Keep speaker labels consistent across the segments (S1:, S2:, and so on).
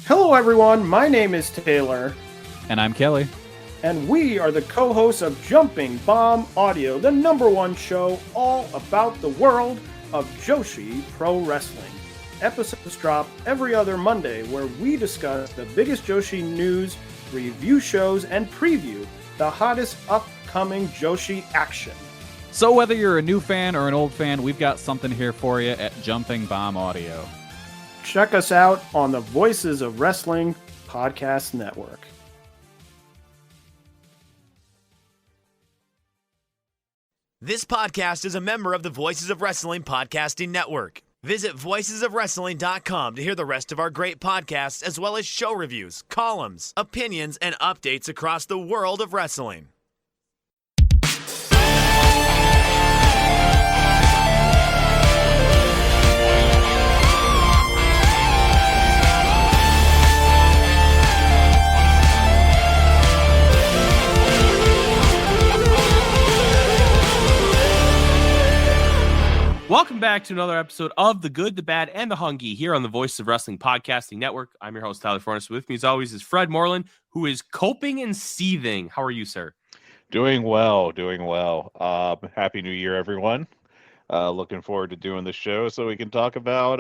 S1: Hello, everyone. My name is Taylor,
S2: And I'm Kelly.
S1: and we are the co hosts of Jumping Bomb Audio, the #1 show all about the world of Joshi Pro Wrestling. Episodes drop every other Monday, where we discuss the biggest Joshi news, review shows, and preview the hottest upcoming Joshi action.
S2: So whether you're a new fan or an old fan, we've got something here for you at Jumping Bomb Audio.
S1: Check us out on the Voices of Wrestling Podcast Network.
S3: This podcast is a member of the Voices of Wrestling Podcasting Network. Visit voicesofwrestling.com to hear the rest of our great podcasts, as well as show reviews, columns, opinions, and updates across the world of wrestling.
S4: Welcome back to another episode of The Good, the Bad, and the Hungee here on the Voice of Wrestling Podcasting Network. I'm your host, Tyler Fornes. With me, as always, is Fred Moreland, who is coping and seething. How are you, sir?
S5: Doing well, doing well. Happy New Year, everyone. Looking forward to doing the show so we can talk about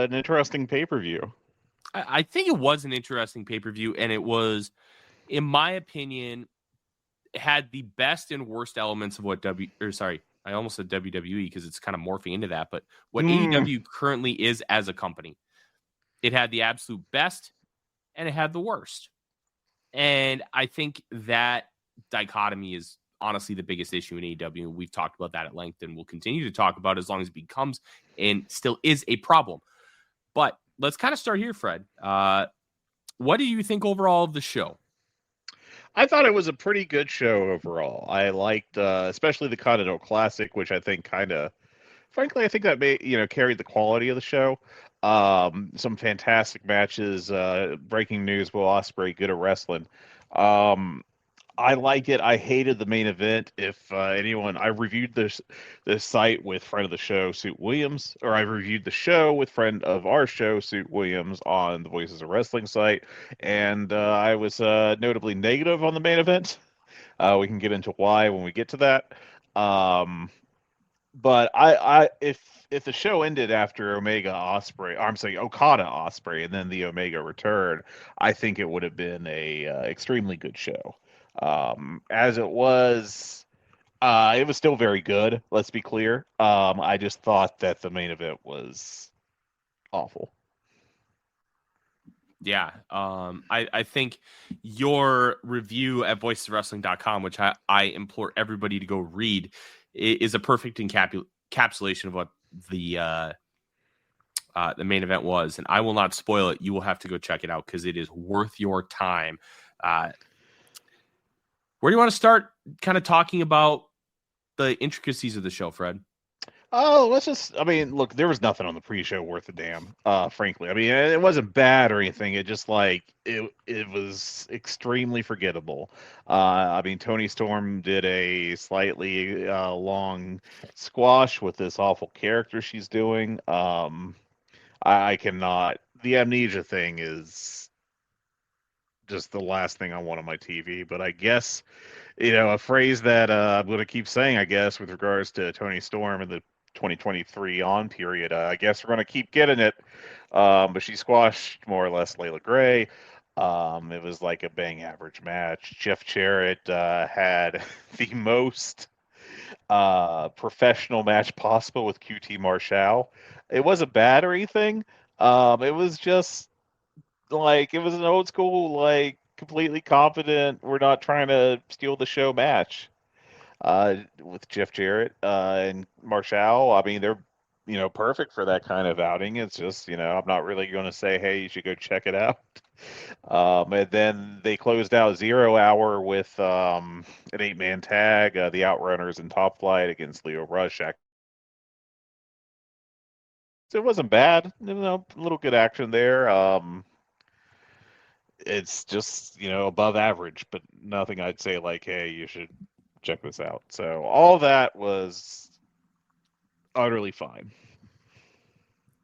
S5: an interesting pay-per-view.
S4: I think it was an interesting pay-per-view, and it was, in my opinion, had the best and worst elements of what I almost said WWE because it's kind of morphing into that, but what AEW currently is as a company. It had the absolute best and it had the worst. And I think that dichotomy is honestly the biggest issue in AEW. And we've talked about that at length and we'll continue to talk about it as long as it becomes and still is a problem. But let's kind of start here, Fred. What do you think overall of the show?
S5: I thought it was a pretty good show overall. I liked, especially the Continental Classic, which I think frankly, I think that carried the quality of the show. Some fantastic matches. Breaking news: Will Ospreay good at wrestling? I like it. I hated the main event. If I reviewed this site with friend of the show, Suit Williams, or I reviewed the show with friend of our show, Suit Williams, on the Voices of Wrestling site, and I was notably negative on the main event. We can get into why when we get to that. But if the show ended after Okada Ospreay, and then the Omega return, I think it would have been a extremely good show. As it was still very good. Let's be clear. I just thought that the main event was awful.
S4: Yeah, I think your review at voiceswrestling.com, which I implore everybody to go read, is a perfect encapsulation of what the main event was. And I will not spoil it. You will have to go check it out because it is worth your time. Where do you want to start kind of talking about the intricacies of the show, Fred?
S5: Oh, look, there was nothing on the pre-show worth a damn, frankly. I mean, it wasn't bad or anything. It just, it was extremely forgettable. Toni Storm did a slightly long squash with this awful character she's doing. I cannot. The amnesia thing is just the last thing I want on my TV, but I guess, a phrase that I'm going to keep saying, I guess, with regards to Toni Storm and the 2023 on period, I guess we're going to keep getting it. But she squashed more or less Layla Gray. It was like a bang average match. Jeff Jarrett had the most professional match possible with QT Marshall. It wasn't bad or anything. It was just it was an old school, completely confident, we're not trying to steal the show match with Jeff Jarrett and Marshall. I mean, they're, perfect for that kind of outing. It's just, I'm not really going to say, hey, you should go check it out. And then they closed out 0 Hour with an 8-man tag, the Outrunners and Top Flight against Leo Rush. So it wasn't bad. A little good action there. It's just, above average, but nothing I'd say hey, you should check this out. So all that was utterly fine.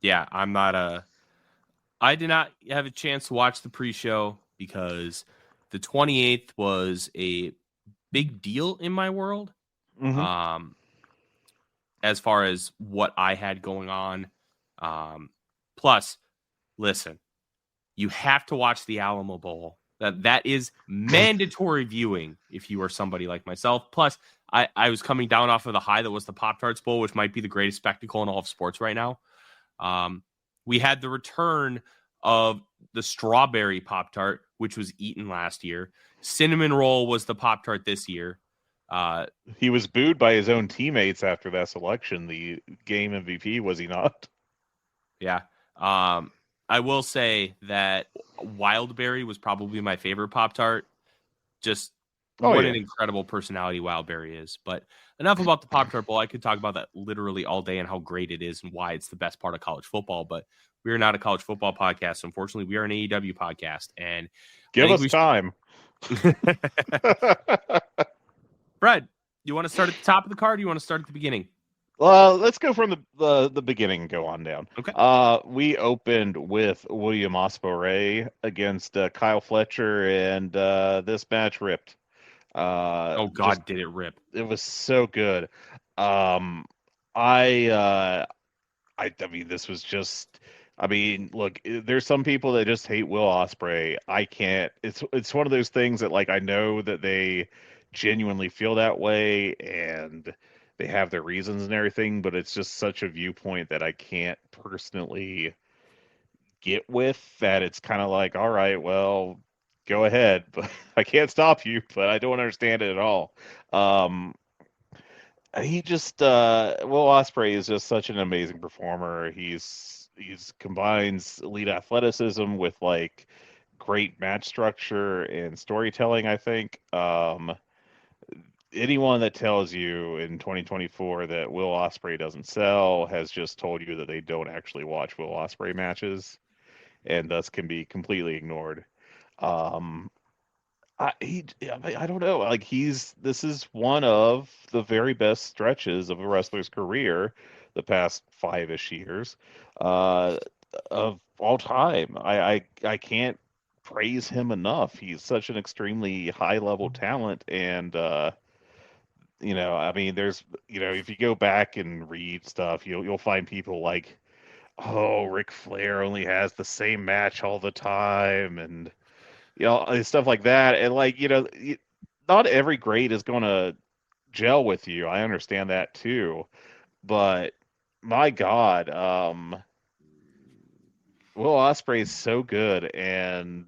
S4: Yeah, I'm not I did not have a chance to watch the pre-show because the 28th was a big deal in my world.
S5: Mm-hmm.
S4: As far as what I had going on. Plus, listen, you have to watch the Alamo Bowl. That is mandatory viewing if you are somebody like myself. Plus, I was coming down off of the high that was the Pop-Tarts Bowl, which might be the greatest spectacle in all of sports right now. We had the return of the strawberry Pop-Tart, which was eaten last year. Cinnamon Roll was the Pop-Tart this year.
S5: He was booed by his own teammates after that selection. The game MVP, was he not?
S4: Yeah. I will say that Wildberry was probably my favorite Pop-Tart. Just what an incredible personality Wildberry is. But enough about the Pop-Tart Bowl. I could talk about that literally all day and how great it is and why it's the best part of college football. But we are not a college football podcast. Unfortunately, we are an AEW podcast. And
S5: give us time.
S4: Brad, you want to start at the top of the card? Or you want to start at the beginning?
S5: Let's go from the beginning and go on down.
S4: Okay.
S5: We opened with William Ospreay against Kyle Fletcher, and this match ripped.
S4: Did it rip?
S5: It was so good. I mean, this was just. I mean, look, there's some people that just hate Will Ospreay. I can't. It's one of those things that, like, I know that they genuinely feel that way and they have their reasons and everything, but it's just such a viewpoint that I can't personally get with. That it's kind of like, all right, well, go ahead, but I can't stop you, but I don't understand it at all. He just Will Ospreay is just such an amazing performer. He's combines elite athleticism with like great match structure and storytelling, I think. Anyone that tells you in 2024 that Will Ospreay doesn't sell has just told you that they don't actually watch Will Ospreay matches and thus can be completely ignored. I don't know. Like, this is one of the very best stretches of a wrestler's career, the past 5-ish years, of all time. I can't praise him enough. He's such an extremely high level talent, and I mean, there's, if you go back and read stuff, you'll find people like, oh, Ric Flair only has the same match all the time, and stuff like that. And like, not every great is going to gel with you. I understand that too, but my God, Will Ospreay is so good, and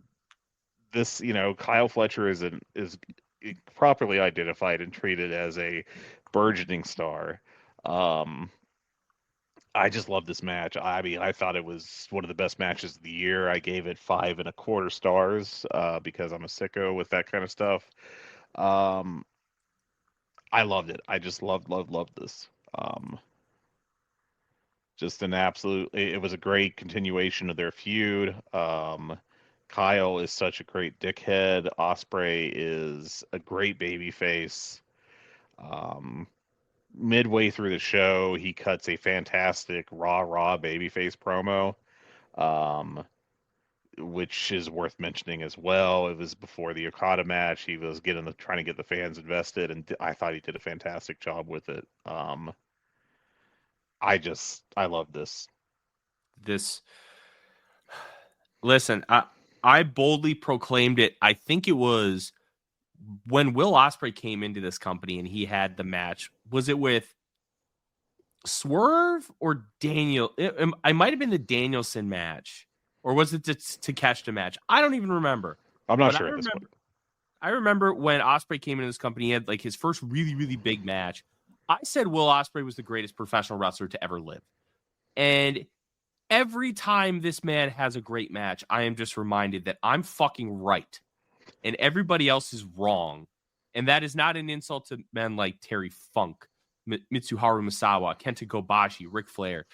S5: this, Kyle Fletcher is properly identified and treated as a burgeoning star. I just love this match. I mean, I thought it was one of the best matches of the year. I gave it 5.25 stars because I'm a sicko with that kind of stuff. I loved it. I just loved this. Just an absolute. It was a great continuation of their feud. Kyle is such a great dickhead. Ospreay is a great babyface. Midway through the show, he cuts a fantastic raw babyface promo, which is worth mentioning as well. It was before the Okada match. He was trying to get the fans invested, and I thought he did a fantastic job with it. I love this.
S4: Listen, I boldly proclaimed it. I think it was when Will Ospreay came into this company and he had the match. Was it with Swerve or Daniel? I might have been the Danielson match, or was it the Takeshita match? I don't even remember.
S5: I'm not sure.
S4: I remember when Ospreay came into this company, he had like his first really, really big match. I said Will Ospreay was the greatest professional wrestler to ever live. And every time this man has a great match, I am just reminded that I'm fucking right and everybody else is wrong. And that is not an insult to men like Terry Funk, Mitsuharu Misawa, Kenta Kobashi, Ric Flair.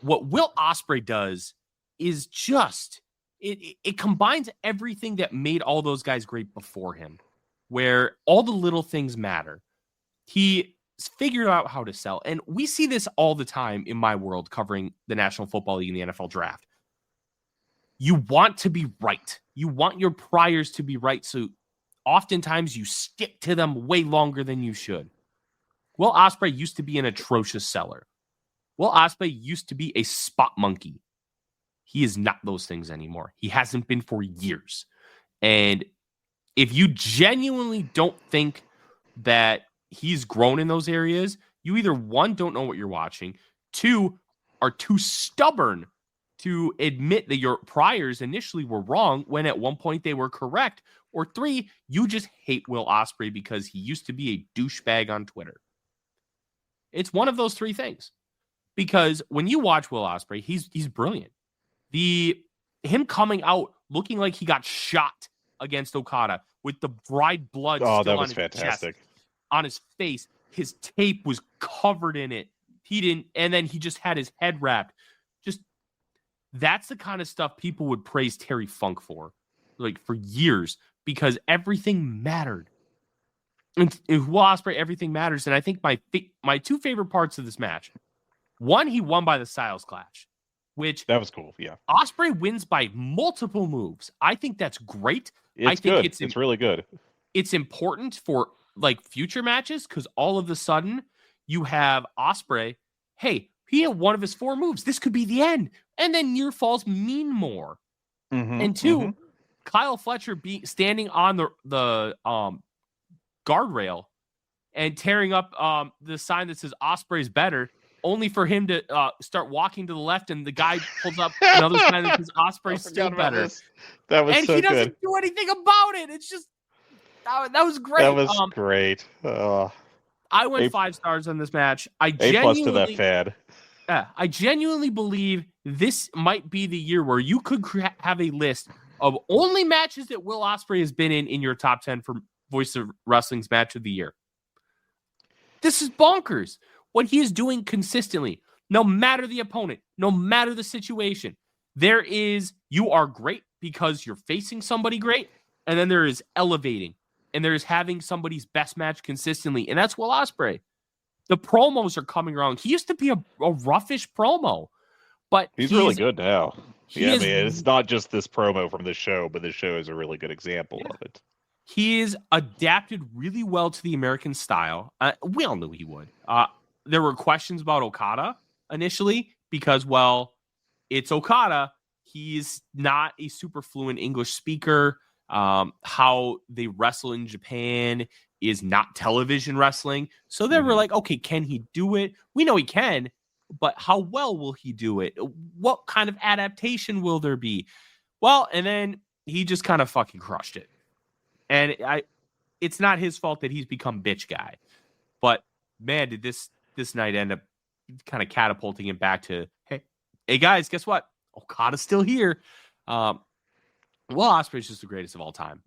S4: What Will Ospreay does is just, it combines everything that made all those guys great before him, where all the little things matter. He figured out how to sell. And we see this all the time in my world covering the National Football League and the NFL draft. you want to be right. You want your priors to be right. So oftentimes you stick to them way longer than you should. Will Ospreay used to be an atrocious seller. Will Ospreay used to be a spot monkey. He is not those things anymore. He hasn't been for years. And if you genuinely don't think that he's grown in those areas, you either, one, don't know what you're watching, two, are too stubborn to admit that your priors initially were wrong when at one point they were correct, or three, you just hate Will Ospreay because he used to be a douchebag on Twitter. It's one of those three things. Because when you watch Will Ospreay, he's brilliant. Him coming out looking like he got shot against Okada with the dried blood still on his
S5: fantastic.
S4: chest, on his face. His tape was covered in it. And then he just had his head wrapped. Just, that's the kind of stuff people would praise Terry Funk for, like, for years, because everything mattered. And Will Ospreay, everything matters. And I think my two favorite parts of this match, one, he won by the Styles Clash, which
S5: that was cool. Yeah,
S4: Ospreay wins by multiple moves. I think that's great.
S5: I think
S4: good.
S5: It's really good.
S4: It's important for like future matches because all of a sudden you have Ospreay. Hey, he had one of his 4 moves. This could be the end. And then near falls mean more. And two, Kyle Fletcher standing on the guardrail and tearing up the sign that says Ospreay's better, only for him to start walking to the left, and the guy pulls up another sign that says Ospreay's still better.
S5: That was
S4: and
S5: so
S4: he doesn't
S5: good.
S4: do anything about it. It's just that was great.
S5: That was great.
S4: I went 5 stars on this match.
S5: A+ to that fad.
S4: I genuinely believe this might be the year where you could have a list of only matches that Will Ospreay has been in your top 10 for Voice of Wrestling's match of the year. This is bonkers. What he is doing consistently, no matter the opponent, no matter the situation. You are great because you're facing somebody great, and then there is elevating, and there is having somebody's best match consistently, and that's Will Ospreay. The promos are coming around. He used to be a roughish promo, but
S5: he's really good now. Yeah, I mean, it's not just this promo from this show, but this show is a really good example of it.
S4: He is adapted really well to the American style. We all knew he would. There were questions about Okada initially because, well, it's Okada. He's not a super fluent English speaker. How they wrestle in Japan is not television wrestling. So they were like, okay, can he do it? We know he can, but how well will he do it? What kind of adaptation will there be? Well, and then he just kind of fucking crushed it. And it's not his fault that he's become bitch guy. But man, did this night end up kind of catapulting him back to, hey guys, guess what? Okada's still here. Will Ospreay's just the greatest of all time.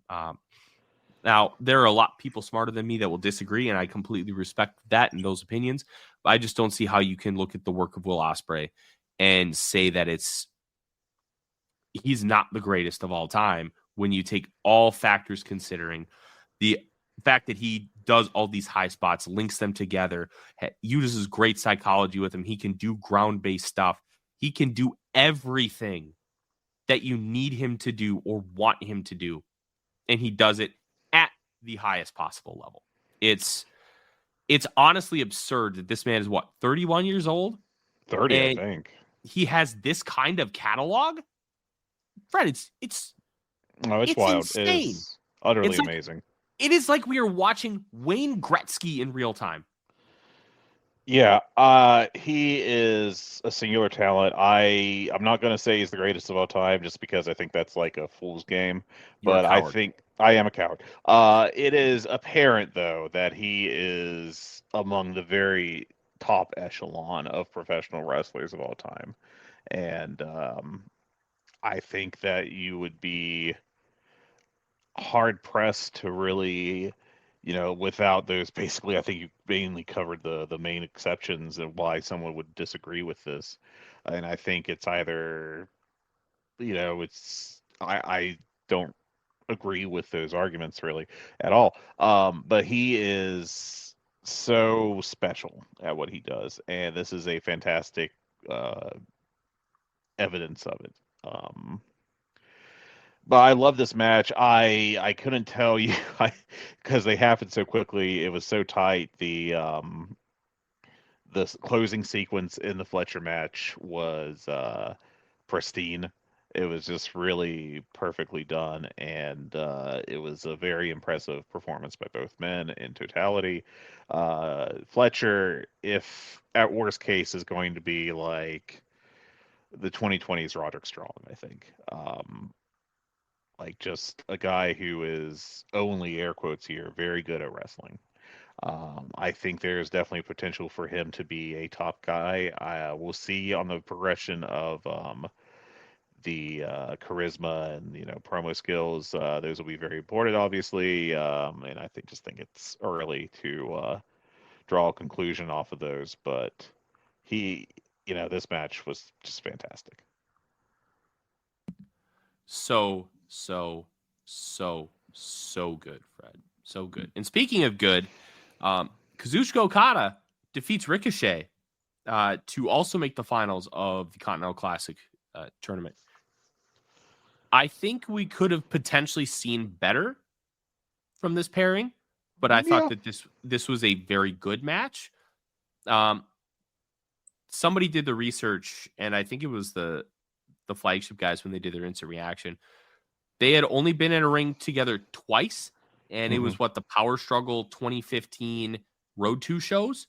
S4: Now, there are a lot of people smarter than me that will disagree, and I completely respect that and those opinions. But I just don't see how you can look at the work of Will Ospreay and say that he's not the greatest of all time when you take all factors considering. The fact that he does all these high spots, links them together, uses great psychology with him. He can do ground-based stuff. He can do everything that you need him to do or want him to do. And he does it at the highest possible level. It's honestly absurd that this man is 31 years old?
S5: 30, I think.
S4: He has this kind of catalog? Fred, it's
S5: wild.
S4: Insane.
S5: It's utterly amazing.
S4: It is like we are watching Wayne Gretzky in real time.
S5: Yeah, he is a singular talent. I'm not going to say he's the greatest of all time just because I think that's like a fool's game. But I think I am a coward. It is apparent, though, that he is among the very top echelon of professional wrestlers of all time. And I think that you would be hard-pressed to really... without those, basically, I think you mainly covered the main exceptions and why someone would disagree with this. And I think it's either, I don't agree with those arguments really at all. But he is so special at what he does. And this is a fantastic evidence of it. But I love this match. I couldn't tell you because they happened so quickly. It was so tight. The closing sequence in the Fletcher match was pristine. It was just really perfectly done, and it was a very impressive performance by both men in totality. Fletcher, if at worst case, is going to be like the 2020s Roderick Strong, I think. Like just a guy who is only air quotes here, very good at wrestling. I think there's definitely potential for him to be a top guy. We'll see on the progression of the charisma and promo skills. Those will be very important, obviously, and I think it's early to draw a conclusion off of those. But he, this match was just fantastic.
S4: So good, Fred. So good. And speaking of good, Kazuchika Okada defeats Ricochet to also make the finals of the Continental Classic tournament. I think we could have potentially seen better from this pairing, but I thought that this was a very good match. Somebody did the research, and I think it was the flagship guys when they did their instant reaction. They had only been in a ring together twice, and it was the Power Struggle 2015 Road 2 shows.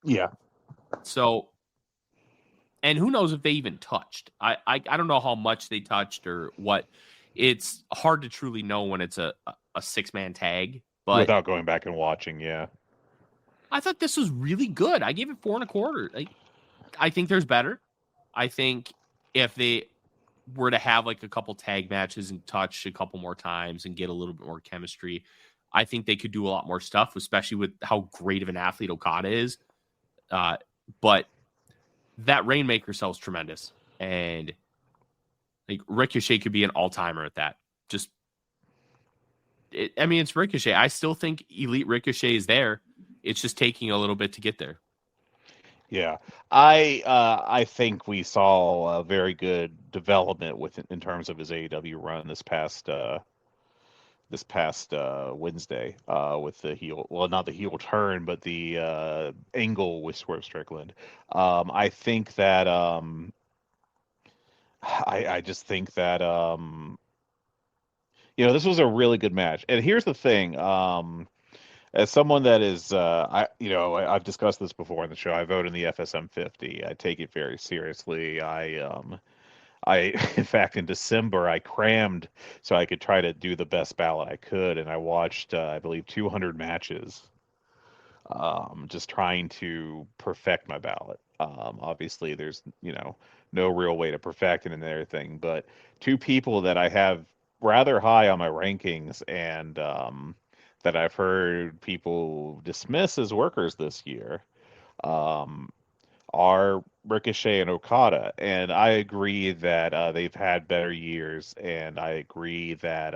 S5: Yeah.
S4: So, and who knows if they even touched. I don't know how much they touched or what. It's hard to truly know when it's a 6-man tag. But
S5: without going back and watching, yeah.
S4: I thought this was really good. I gave it 4.25. I think there's better. I think if they were to have like a couple tag matches and touch a couple more times and get a little bit more chemistry, I think they could do a lot more stuff, especially with how great of an athlete Okada is. But that Rainmaker sells tremendous, and like Ricochet could be an all-timer at that. It's Ricochet. I still think Elite Ricochet is there. It's just taking a little bit to get there.
S5: Yeah, I think we saw a very good development in terms of his AEW run this past Wednesday with the heel. Well, not the heel turn, but the angle with Swerve Strickland. I think that I just think that this was a really good match. And here's the thing. As someone that is, I've discussed this before on the show. I vote in the FSM 50. I take it very seriously. In fact, in December, I crammed so I could try to do the best ballot I could, and I watched, I believe, 200 matches, just trying to perfect my ballot. Obviously, there's no real way to perfect it and everything, but two people that I have rather high on my rankings and that I've heard people dismiss as workers this year are Ricochet and Okada. And I agree that they've had better years, and I agree that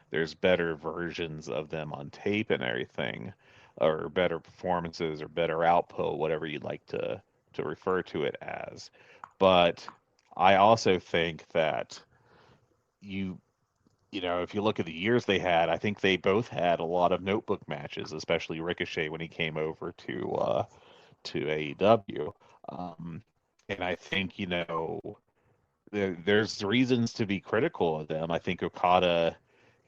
S5: there's better versions of them on tape and everything, or better performances or better output, whatever you'd like to refer to it as. But I also think that if you look at the years they had, I think they both had a lot of notebook matches, especially Ricochet when he came over to AEW. And I think, there's reasons to be critical of them. I think Okada,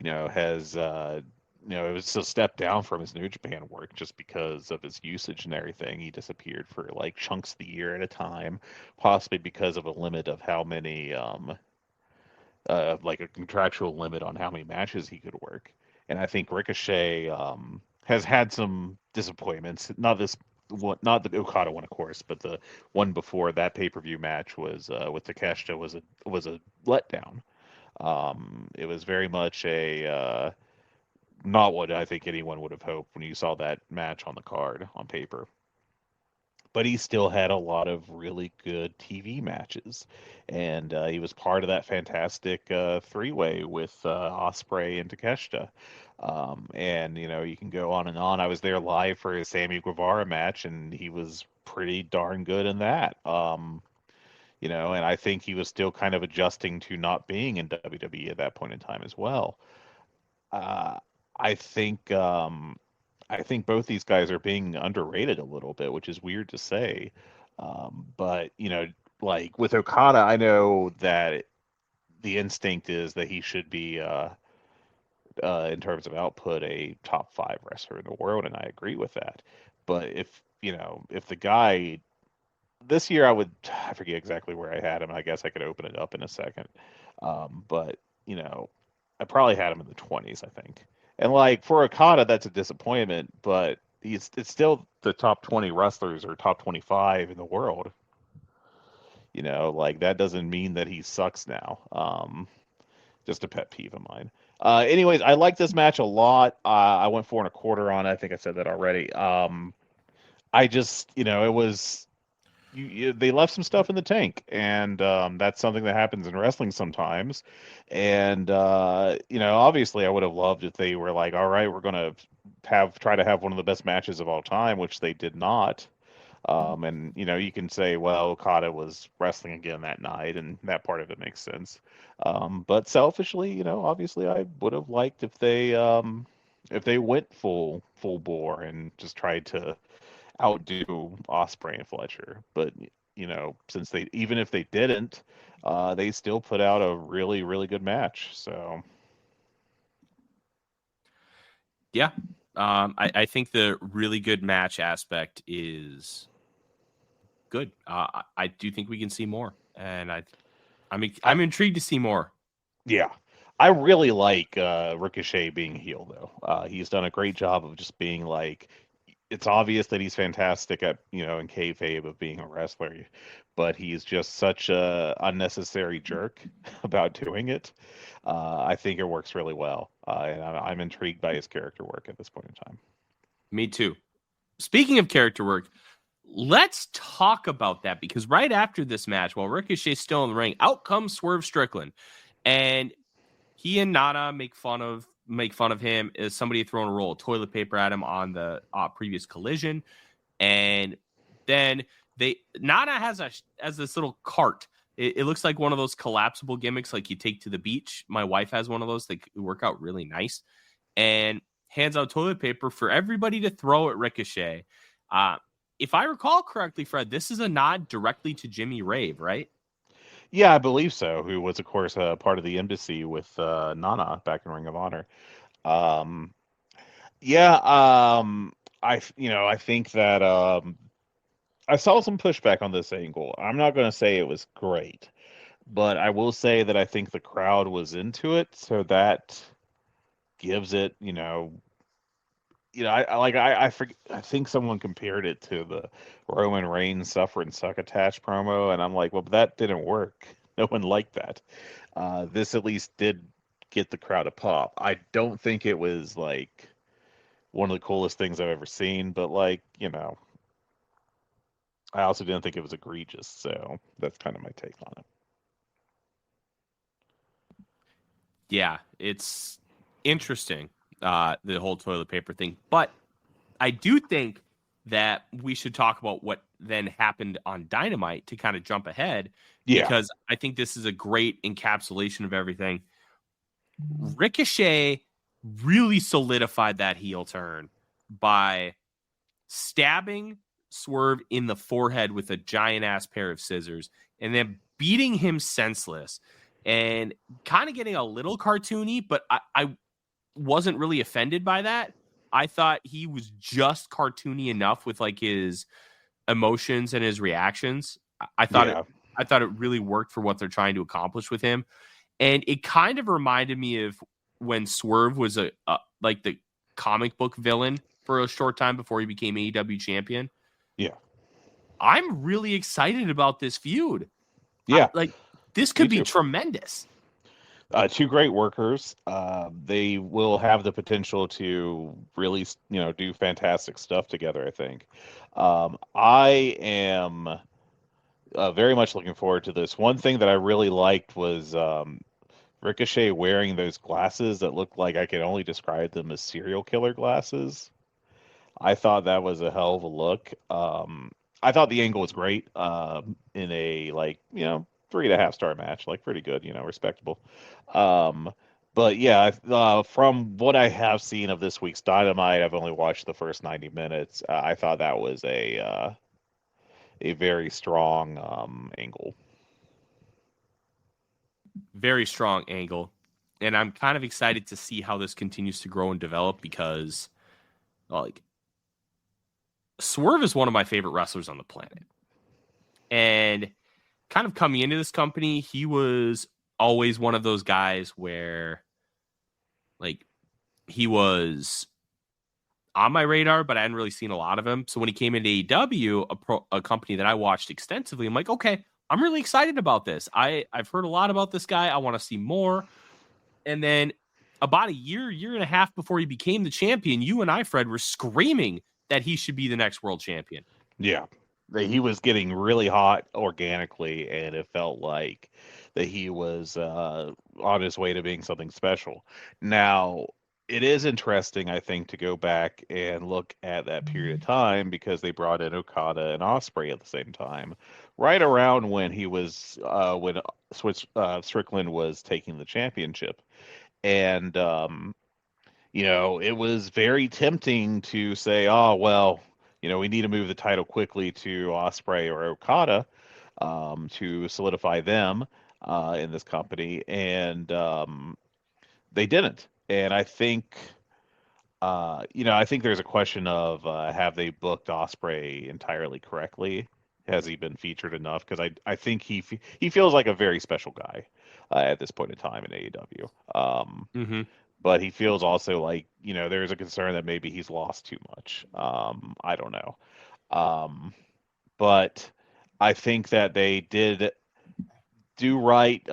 S5: has, it was a step down from his New Japan work just because of his usage and everything. He disappeared for like chunks of the year at a time, possibly because of a limit of how many, like a contractual limit on how many matches he could work. And I think Ricochet has had some disappointments. Not the Okada one, of course, but the one before that pay-per-view match was with Takeshita was a letdown. It was very much a not what I think anyone would have hoped when you saw that match on the card on paper. But he still had a lot of really good TV matches, and he was part of that fantastic three-way with Ospreay and Takeshita. And you can go on and on. I was there live for his Sammy Guevara match, and he was pretty darn good in that. you know, and I think he was still kind of adjusting to not being in WWE at that point in time as well. Uh, I think I think both these guys are being underrated a little bit, which is weird to say. But you know, like with Okada, I know that the instinct is that he should be, in terms of output, a top 5 wrestler in the world, and I agree with that. But if you know, if the guy this year, I forget exactly where I had him. I guess I could open it up in a second. But you know, I probably had him in the 20s, I think. And like for Okada, that's a disappointment, but it's still the top 20 wrestlers or top 25 in the world. You know, like that doesn't mean that he sucks now. Just a pet peeve of mine. Anyways, I like this match a lot. I went 4.25 on it. I think I said that already. I just, you know, it was they left some stuff in the tank, and that's something that happens in wrestling sometimes. And you know, obviously, I would have loved if they were like, "All right, we're gonna try to have one of the best matches of all time," which they did not. And you know, you can say, "Well, Okada was wrestling again that night," and that part of it makes sense. But selfishly, you know, obviously, I would have liked if they went full bore and just tried to outdo Osprey and Fletcher. But you know, since they even if they didn't, they still put out a really good match. So
S4: Yeah. I think the really good match aspect is good. I do think we can see more, and I'm intrigued to see more.
S5: yeah, I really like Ricochet being heel though. He's done a great job of just being like. It's obvious that he's fantastic at, you know, in kayfabe of being a wrestler, but he's just such a unnecessary jerk about doing it. I think it works really well, and I'm intrigued by his character work at this point in time.
S4: Me too. Speaking of character work, let's talk about that, because right after this match, while Ricochet's still in the ring, out comes Swerve Strickland, and he and Nana make fun of him as somebody throwing a roll of toilet paper at him on the previous collision. And then Nana has this little cart. It looks like one of those collapsible gimmicks like you take to the beach. My wife has one of those. They work out really nice. And hands out toilet paper for everybody to throw at Ricochet. If I recall correctly, Fred, this is a nod directly to Jimmy Rave, right?
S5: Yeah, I believe so. Who was, of course, part of the embassy with Nana back in Ring of Honor. Um, yeah, I think that I saw some pushback on this angle. I'm not going to say it was great, but I will say that I think the crowd was into it, so that gives it, I think someone compared it to the Roman Reigns Suffer and Succotash promo, and I'm like, well, that didn't work. No one liked that. This at least did get the crowd a pop. I don't think it was like one of the coolest things I've ever seen, but I also didn't think it was egregious, so that's kind of my take on it.
S4: Yeah, it's interesting, the whole toilet paper thing. But I do think that we should talk about what then happened on Dynamite to kind of jump ahead, because I think this is a great encapsulation of everything. Ricochet really solidified that heel turn by stabbing Swerve in the forehead with a giant ass pair of scissors and then beating him senseless and kind of getting a little cartoony, but I wasn't really offended by that. I thought he was just cartoony enough with like his emotions and his reactions. I thought it really worked for what they're trying to accomplish with him. And it kind of reminded me of when Swerve was like the comic book villain for a short time before he became AEW champion.
S5: Yeah.
S4: I'm really excited about this feud.
S5: Yeah.
S4: This could be tremendous.
S5: Two great workers. They will have the potential to really, do fantastic stuff together, I think. I am very much looking forward to this. One thing that I really liked was Ricochet wearing those glasses that looked like I could only describe them as serial killer glasses. I thought that was a hell of a look. I thought the angle was great. In a 3.5-star match, like pretty good, respectable. Um, but yeah, from what I have seen of this week's Dynamite, I've only watched the first 90 minutes. I thought that was a very strong angle.
S4: Very strong angle. And I'm kind of excited to see how this continues to grow and develop because, like, Swerve is one of my favorite wrestlers on the planet. And kind of coming into this company, he was always one of those guys where, like, he was on my radar, but I hadn't really seen a lot of him. So when he came into AEW, a company that I watched extensively, I'm like, okay, I'm really excited about this. I've heard a lot about this guy. I want to see more. And then about a year and a half before he became the champion, you and I, Fred, were screaming that he should be the next world champion.
S5: Yeah. He was getting really hot organically, and it felt like that he was on his way to being something special. Now, it is interesting, I think, to go back and look at that period of time because they brought in Okada and Osprey at the same time, right around when when Strickland was taking the championship, and it was very tempting to say, oh, well, we need to move the title quickly to Osprey or Okada to solidify them in this company. And they didn't. And I think, I think there's a question of have they booked Osprey entirely correctly? Has he been featured enough? Because I think he feels like a very special guy at this point in time in AEW.
S4: Mm-hmm.
S5: But he feels also like, there's a concern that maybe he's lost too much. I don't know. But I think that they did do right.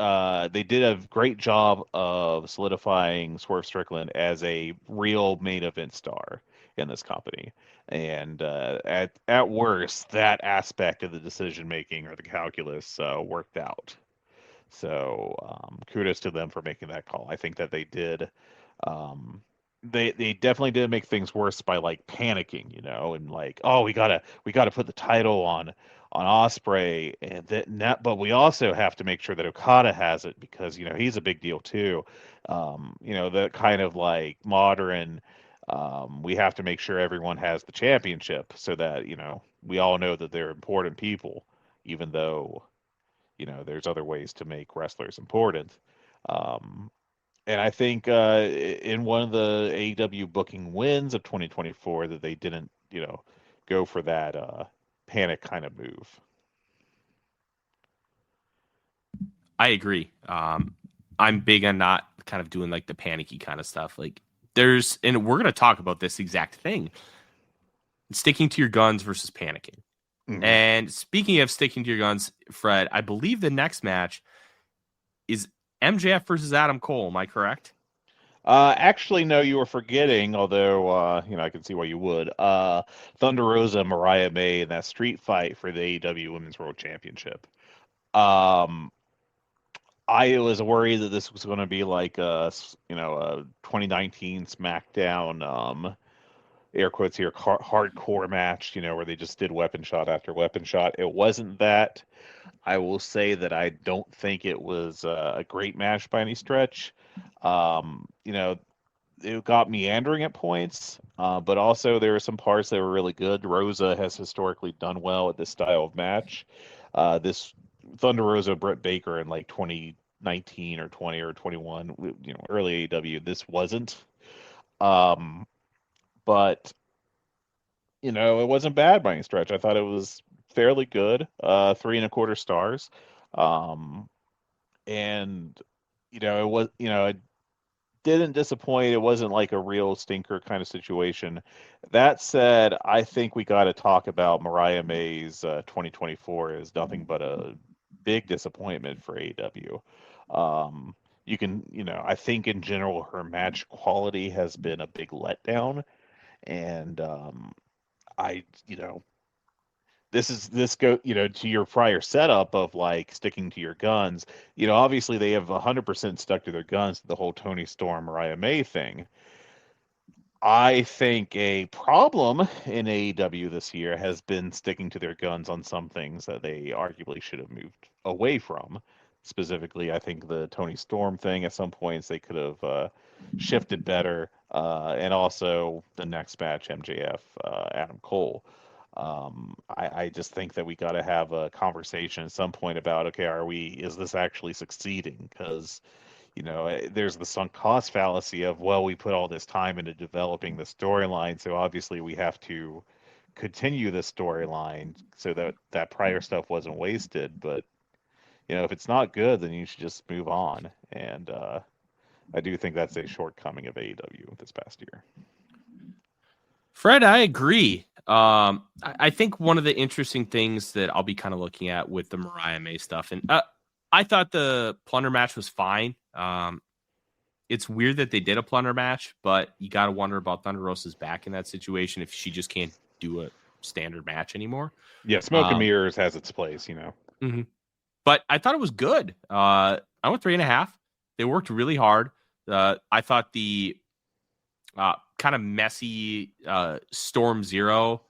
S5: They did a great job of solidifying Swerve Strickland as a real main event star in this company. And at worst, that aspect of the decision making or the calculus worked out. So kudos to them for making that call. I think that they did. They definitely did make things worse by like panicking, and like, oh, we gotta put the title on Osprey, and that, but we also have to make sure that Okada has it because he's a big deal too. The kind of like modern. We have to make sure everyone has the championship so that we all know that they're important people, even though there's other ways to make wrestlers important. Um, and I think in one of the AEW booking wins of 2024 that they didn't, go for that panic kind of move.
S4: I agree. I'm big on not kind of doing like the panicky kind of stuff. Like and we're going to talk about this exact thing. Sticking to your guns versus panicking. Mm-hmm. And speaking of sticking to your guns, Fred, I believe the next match is MJF versus Adam Cole. Am I correct?
S5: Actually, no, you were forgetting, although, I can see why you would. Thunder Rosa and Mariah May in that street fight for the AEW Women's World Championship. I was worried that this was going to be like a 2019 SmackDown, air quotes here, hardcore match, where they just did weapon shot after weapon shot. It wasn't that. I will say that I don't think it was a great match by any stretch. It got meandering at points, but also there were some parts that were really good. Rosa has historically done well at this style of match. This Thunder Rosa, Britt Baker in like 2019 or 20 or 21, early AEW, this wasn't. But it wasn't bad by any stretch. I thought it was fairly good. 3.25 stars. And it was, it didn't disappoint. It wasn't like a real stinker kind of situation. That said, I think we got to talk about Mariah May's 2024 is nothing but a big disappointment for AEW. I think in general her match quality has been a big letdown, and this go to your prior setup of like sticking to your guns. Obviously they have 100% stuck to their guns, the whole Tony Storm Mariah May thing. I think a problem in AEW this year has been sticking to their guns on some things that they arguably should have moved away from. Specifically, I think the Tony Storm thing at some points they could have shifted better, and also the next match, MJF Adam Cole. I just think that we got to have a conversation at some point about, okay, is this actually succeeding? Because there's the sunk cost fallacy of, well, we put all this time into developing the storyline, so obviously we have to continue the storyline so that that prior stuff wasn't wasted. But if it's not good, then you should just move on. And I do think that's a shortcoming of AEW this past year.
S4: Fred, I agree. I think one of the interesting things that I'll be kind of looking at with the Mariah May stuff, and I thought the plunder match was fine. It's weird that they did a plunder match, but you got to wonder about Thunder Rosa's back in that situation if she just can't do a standard match anymore.
S5: Yeah, Smoke and Mirrors has its place,
S4: Mm-hmm. But I thought it was good. I went 3.5. They worked really hard. I thought the kind of messy Storm Zero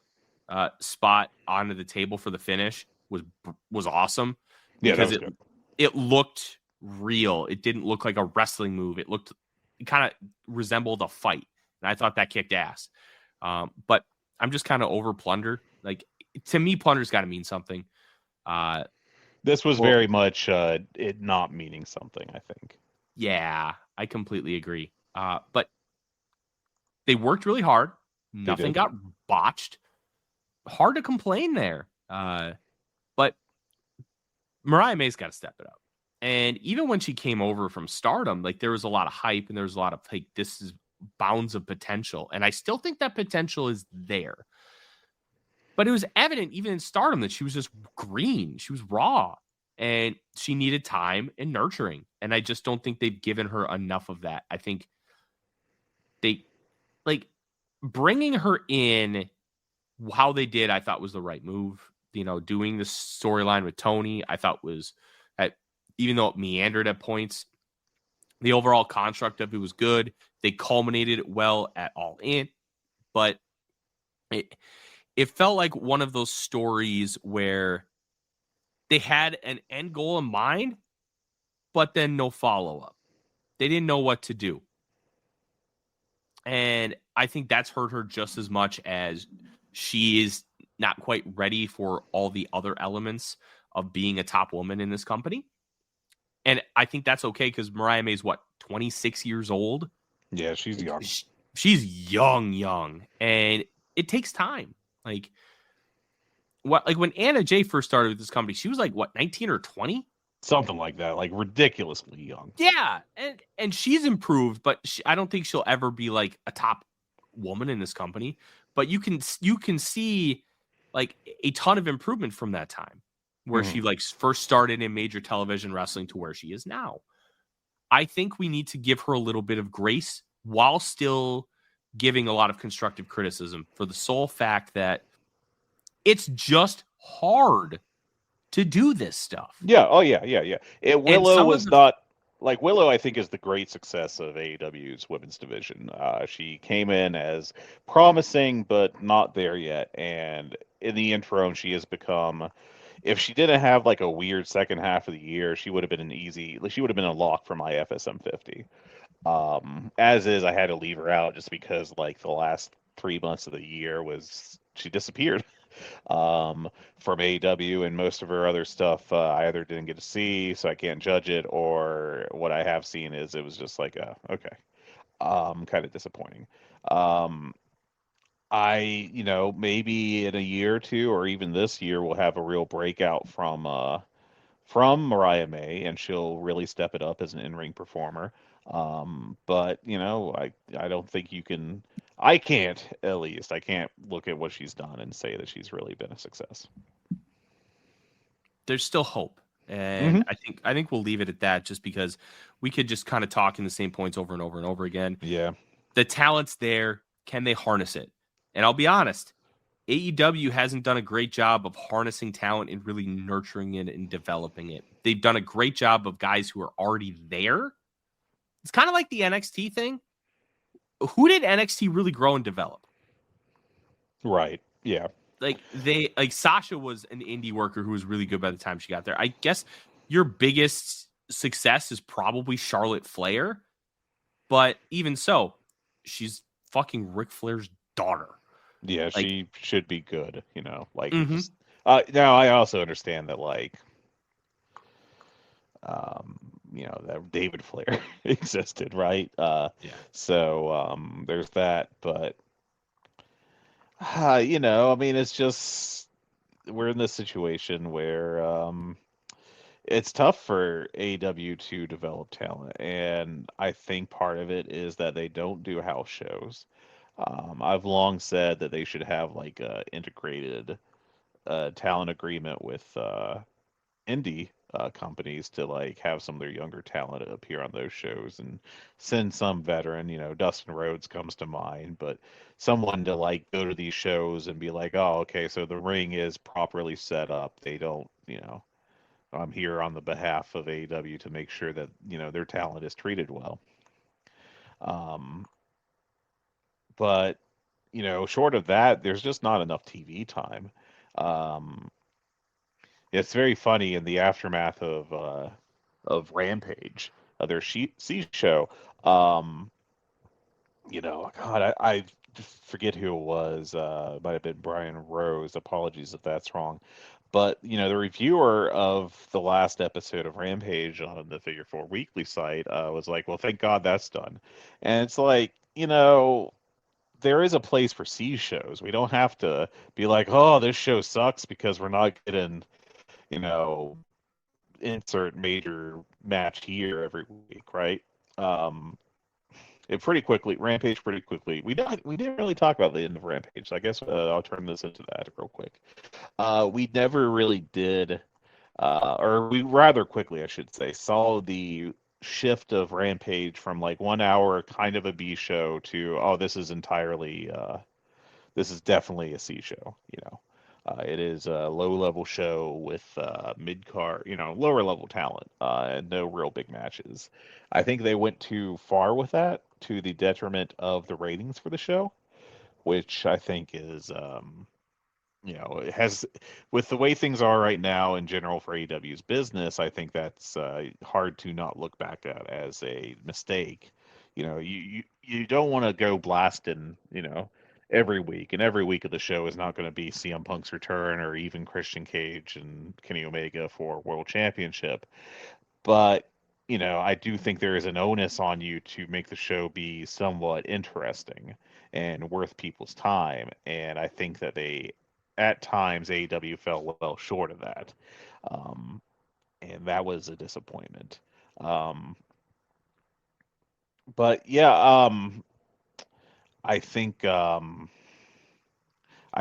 S4: spot onto the table for the finish was awesome.
S5: Yeah,
S4: because
S5: that was good.
S4: It looked real. It didn't look like a wrestling move. It kind of resembled a fight. And I thought that kicked ass. But I'm just kind of over Plunder. Like, to me, Plunder's got to mean something.
S5: This was very much it not meaning something, I think.
S4: Yeah, I completely agree. But they worked really hard. Nothing got botched. Hard to complain there. But Mariah May's got to step it up. And even when she came over from Stardom, like, there was a lot of hype and there was a lot of, like, this is bounds of potential. And I still think that potential is there. But it was evident even in Stardom that she was just green. She was raw. And she needed time and nurturing. And I just don't think they've given her enough of that. I think they, like, bringing her in how they did, I thought was the right move. Doing the storyline with Tony, I thought was, even though it meandered at points, the overall construct of it was good. They culminated it well at All In. But it felt like one of those stories where they had an end goal in mind, but then no follow-up. They didn't know what to do. And I think that's hurt her just as much as she is not quite ready for all the other elements of being a top woman in this company. And I think that's okay because Mariah May's, 26 years old?
S5: Yeah, she's young.
S4: She's young. And it takes time. Like when Anna Jay first started with this company, she was 19 or 20?
S5: Something like that, like ridiculously young.
S4: Yeah, and she's improved, but I don't think she'll ever be like a top woman in this company. But you can see like a ton of improvement from that time, where she first started in major television wrestling to where she is now. I think we need to give her a little bit of grace while still giving a lot of constructive criticism for the sole fact that it's just hard to do this stuff.
S5: Yeah. Oh, yeah. Willow was not like Willow. I think is the great success of AEW's women's division. She came in as promising, but not there yet. And in the interim, she has become. If she didn't have like a weird second half of the year, she would have been she would have been a lock for my FSM 50. As is, I had to leave her out just because like the last 3 months of the year she disappeared. From AEW, and most of her other stuff I either didn't get to see, so I can't judge it, or what I have seen is it was just like okay, kind of disappointing. I maybe in a year or two, or even this year, we'll have a real breakout from Mariah May, and she'll really step it up as an in-ring performer. But I don't think you can. I can't, at least. I can't look at what she's done and say that she's really been a success.
S4: There's still hope. And I think we'll leave it at that, just because we could just kind of talk in the same points over and over and over again.
S5: Yeah.
S4: The talent's there. Can they harness it? And I'll be honest, AEW hasn't done a great job of harnessing talent and really nurturing it and developing it. They've done a great job of guys who are already there. It's kind of like the NXT thing. who did NXT really grow and develop?
S5: Right. Yeah.
S4: Like Sasha was an indie worker who was really good by the time she got there. I guess your biggest success is probably Charlotte Flair, but even so, she's fucking Ric Flair's daughter.
S5: Yeah,
S4: Like,
S5: she should be good, like
S4: Mhm.
S5: just now I also understand that that David Flair existed, right?
S4: Yeah.
S5: So there's that, but it's just we're in this situation where it's tough for AEW to develop talent, and I think part of it is that they don't do house shows. I've long said that they should have like a integrated talent agreement with indie companies to like have some of their younger talent appear on those shows and send some veteran, Dustin Rhodes comes to mind, but someone to like go to these shows and be like, oh, okay, so the ring is properly set up. They don't, I'm here on the behalf of AEW to make sure that, their talent is treated well. Um, but, short of that, there's just not enough TV time. Um, it's very funny in the aftermath of Rampage, their C show. Um, God, I forget who it was. It might have been Brian Rose. Apologies if that's wrong. But the reviewer of the last episode of Rampage on the Figure Four Weekly site was like, "Well, thank God that's done." And it's like, there is a place for C shows. We don't have to be like, "Oh, this show sucks because we're not getting, you know, insert major match here every week, right?" Um, it pretty quickly, Rampage pretty quickly. We didn't really talk about the end of Rampage. So I guess I'll turn this into that real quick. We never really did, or we rather quickly, I should say, saw the shift of Rampage from like 1 hour kind of a B show to, oh, this is definitely a C show. It is a low level show with mid card, lower level talent, and no real big matches. I think they went too far with that to the detriment of the ratings for the show, which I think is, it has, with the way things are right now in general for AEW's business, I think that's hard to not look back at as a mistake. You don't want to go blasting, every week, and every week of the show is not going to be CM Punk's return or even Christian Cage and Kenny Omega for World Championship. But I do think there is an onus on you to make the show be somewhat interesting and worth people's time. And I think that at times, AEW fell well short of that. Um, and that was a disappointment. Um, but yeah, I think I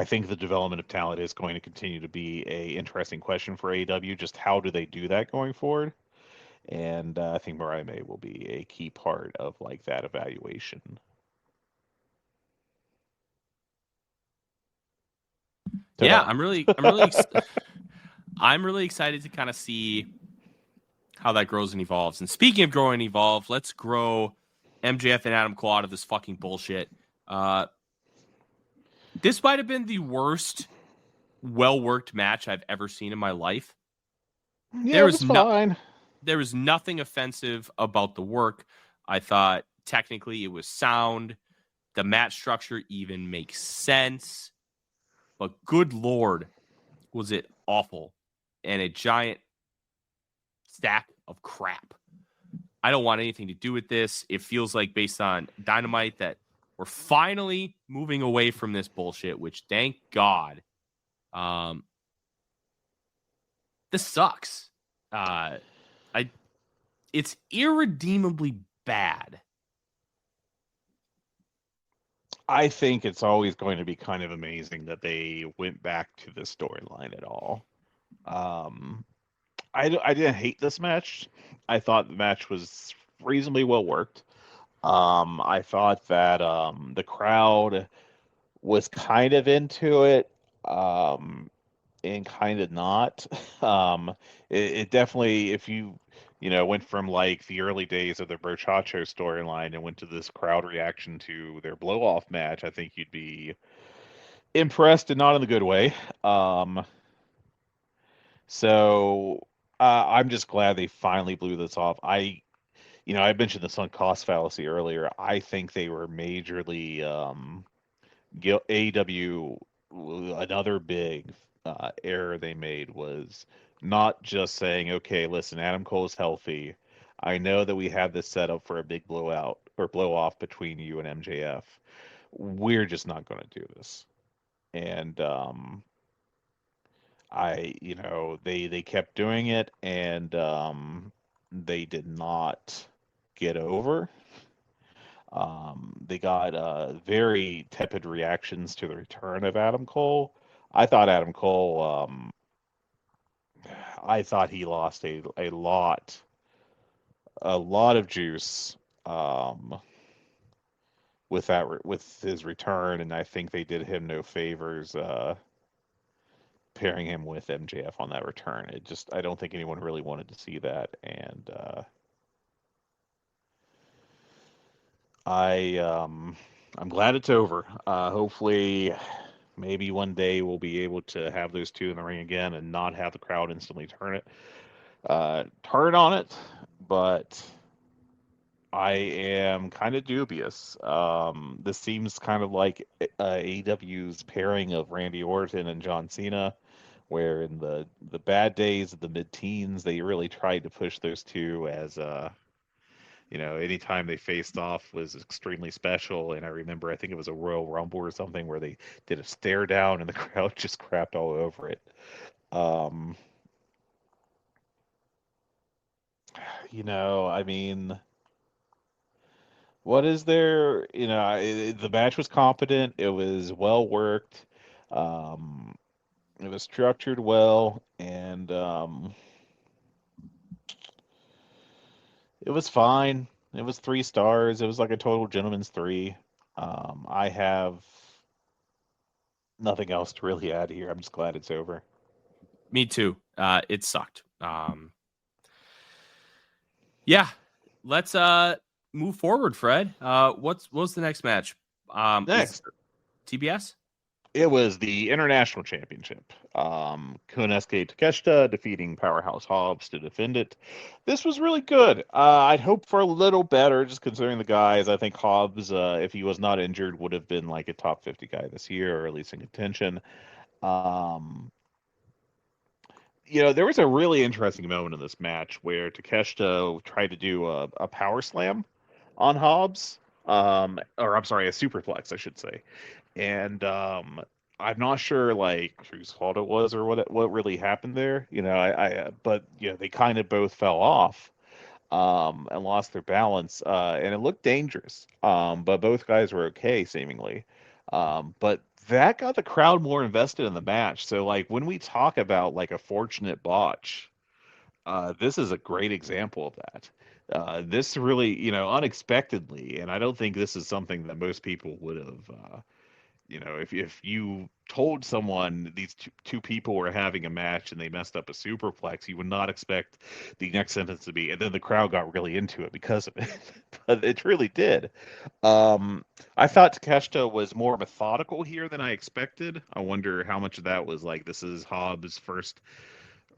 S5: think the development of talent is going to continue to be a interesting question for AEW. Just how do they do that going forward? And I think Mariah May will be a key part of like that evaluation.
S4: Yeah,
S5: Ta-da.
S4: I'm really excited to kind of see how that grows and evolves. And speaking of growing and evolve, let's grow MJF and Adam Cole out of this fucking bullshit. This might have been the worst well-worked match I've ever seen in my life.
S5: Yeah, it was fine.
S4: There was nothing offensive about the work. I thought technically it was sound. The match structure even makes sense. But good Lord, was it awful and a giant stack of crap. I don't want anything to do with this. It feels like, based on Dynamite, that we're finally moving away from this bullshit, which thank God. This sucks. It's irredeemably bad.
S5: I think it's always going to be kind of amazing that they went back to the storyline at all. I didn't hate this match. I thought the match was reasonably well worked. I thought that the crowd was kind of into it, and kind of not. It definitely, if you went from like the early days of the Brochacho storyline and went to this crowd reaction to their blow off match, I think you'd be impressed and not in the good way. So I'm just glad they finally blew this off. I mentioned the sunk cost fallacy earlier. I think they were majorly AEW. Another big error they made was not just saying, "Okay, listen, Adam Cole's healthy. I know that we have this set up for a big blowout or blow off between you and MJF. We're just not going to do this." And they kept doing it, and they did not get over. They got very tepid reactions to the return of Adam Cole. I thought Adam Cole, I thought he lost a lot of juice with his return, and I think they did him no favors pairing him with MJF on that return. I don't think anyone really wanted to see that, and I'm glad it's over. Hopefully, maybe one day we'll be able to have those two in the ring again and not have the crowd instantly turn on it. But I am kind of dubious. This seems kind of like AEW's pairing of Randy Orton and John Cena, where in the bad days of the mid-teens, they really tried to push those two as anytime they faced off was extremely special. And I remember, I think it was a Royal Rumble or something where they did a stare down and the crowd just crapped all over it. I mean, what is there? The match was competent. It was well worked. Um, it was structured well, and it was fine. It was 3 stars. It was like a total gentleman's 3. I have nothing else to really add here. I'm just glad it's over.
S4: Me too. It sucked. Yeah, let's move forward, Fred. What's the next match?
S5: Next,
S4: TBS.
S5: It was the International Championship. Konosuke Takeshita defeating Powerhouse Hobbs to defend it. This was really good. I'd hope for a little better, just considering the guys. I think Hobbs, if he was not injured, would have been like a top 50 guy this year, or at least in contention. There was a really interesting moment in this match where Takeshita tried to do a power slam on Hobbs, or I'm sorry, a superplex, I should say. And I'm not sure like whose fault it was or what really happened there. But they kind of both fell off and lost their balance, and it looked dangerous. But both guys were okay seemingly. But that got the crowd more invested in the match. So like when we talk about like a fortunate botch, this is a great example of that. This really, unexpectedly, and I don't think this is something that most people would have. If you told someone these two people were having a match and they messed up a superplex, you would not expect the next sentence to be, and then the crowd got really into it because of it. But it really did. I thought Takeshita was more methodical here than I expected. I wonder how much of that was like this is Hobbs' first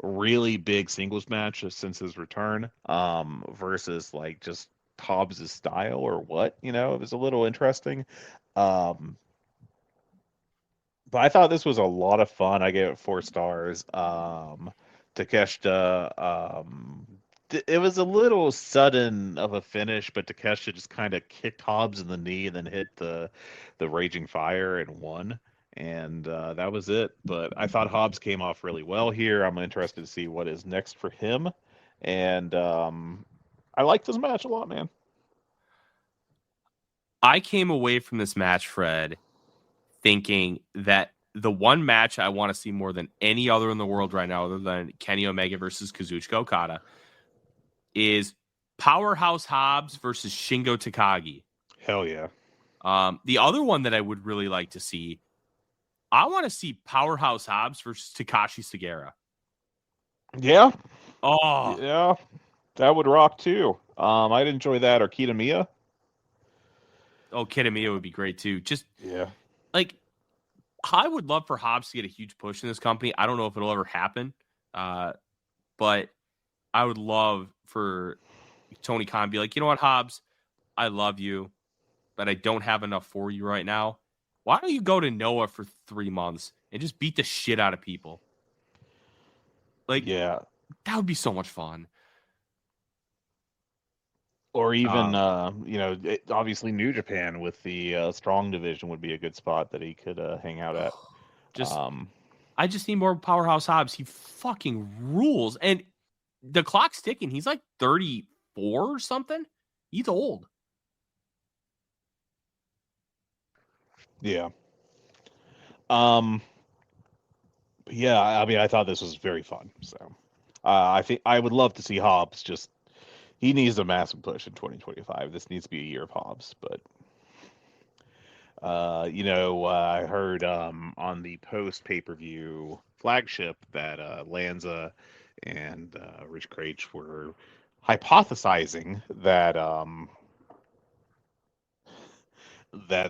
S5: really big singles match since his return, versus like just Hobbs' style or what. It was a little interesting. But I thought this was a lot of fun. I gave it 4 stars. Takeshita, it was a little sudden of a finish, but Takeshita just kind of kicked Hobbs in the knee and then hit the Raging Fire and won. And that was it. But I thought Hobbs came off really well here. I'm interested to see what is next for him. And I liked this match a lot, man.
S4: I came away from this match, Fred, thinking that the one match I want to see more than any other in the world right now, other than Kenny Omega versus Kazuchika Okada, is Powerhouse Hobbs versus Shingo Takagi.
S5: Hell yeah.
S4: The other one that I would really like to see, I want to see Powerhouse Hobbs versus Takashi Sugiura.
S5: Yeah.
S4: Oh.
S5: Yeah. That would rock too. I'd enjoy that. Or Kitamiya.
S4: Oh, Kitamiya would be great too. Just
S5: Yeah.
S4: like I would love for Hobbs to get a huge push in this company. I don't know if it'll ever happen, but I would love for Tony Khan to be like, you know what, Hobbs, I love you, but I don't have enough for you right now. Why don't you go to Noah for 3 months and just beat the shit out of people? Like,
S5: Yeah.
S4: that would be so much fun.
S5: Or even, obviously New Japan with the strong division would be a good spot that he could hang out at.
S4: Just,
S5: Um,
S4: I just need more Powerhouse Hobbs. He fucking rules. And the clock's ticking. He's like 34 or something. He's old.
S5: yeah. Yeah, I mean, I thought this was very fun. So, I think I would love to see Hobbs. He needs a massive push in 2025. This needs to be a year of Hobbs. But, I heard on the post pay-per-view flagship that Lanza and Rich Kraetsch were hypothesizing that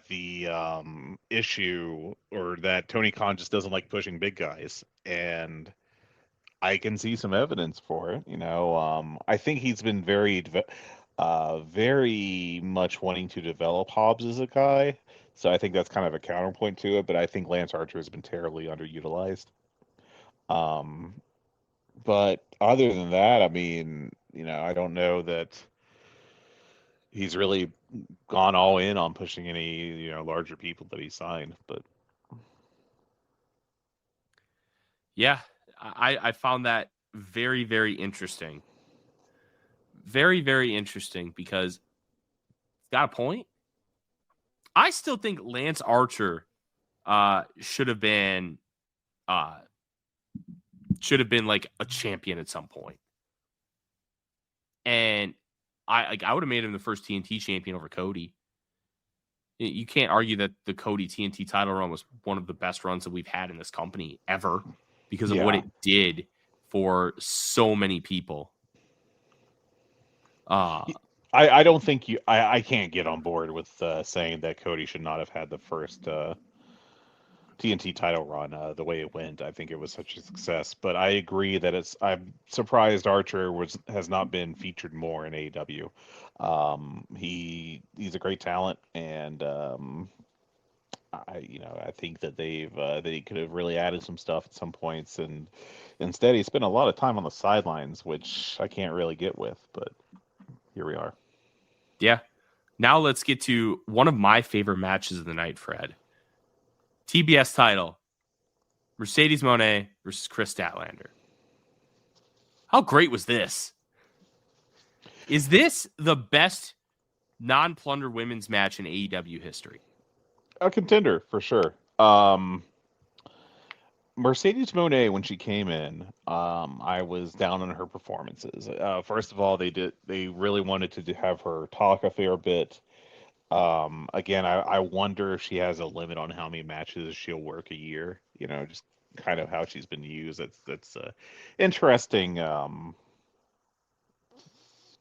S5: the issue, or that Tony Khan just doesn't like pushing big guys, and I can see some evidence for it. I think he's been very much wanting to develop Hobbs as a guy, so I think that's kind of a counterpoint to it. But I think Lance Archer has been terribly underutilized. Um, but other than that, I mean, I don't know that he's really gone all in on pushing any larger people that he signed. But
S4: Yeah, I found that very, very interesting. Very, very interesting because he's got a point. I still think Lance Archer should have been like a champion at some point. And I would have made him the first TNT champion over Cody. You can't argue that the Cody TNT title run was one of the best runs that we've had in this company ever because of what it did for so many people.
S5: I don't think I can't get on board with saying that Cody should not have had the first TNT title run the way it went. I think it was such a success, but I agree that I'm surprised Archer has not been featured more in AEW. He's a great talent, and I think that they could have really added some stuff at some points, and instead he spent a lot of time on the sidelines, which I can't really get with. But here we are.
S4: Yeah. Now let's get to one of my favorite matches of the night, Fred. TBS title. Mercedes Moné versus Chris Statlander. How great was this? Is this the best non-plunder women's match in AEW history?
S5: A contender for sure. Mercedes Moné, when she came in, I was down on her performances. First of all, they really wanted to have her talk a fair bit. Again, I wonder if she has a limit on how many matches she'll work a year. Just kind of how she's been used. That's a interesting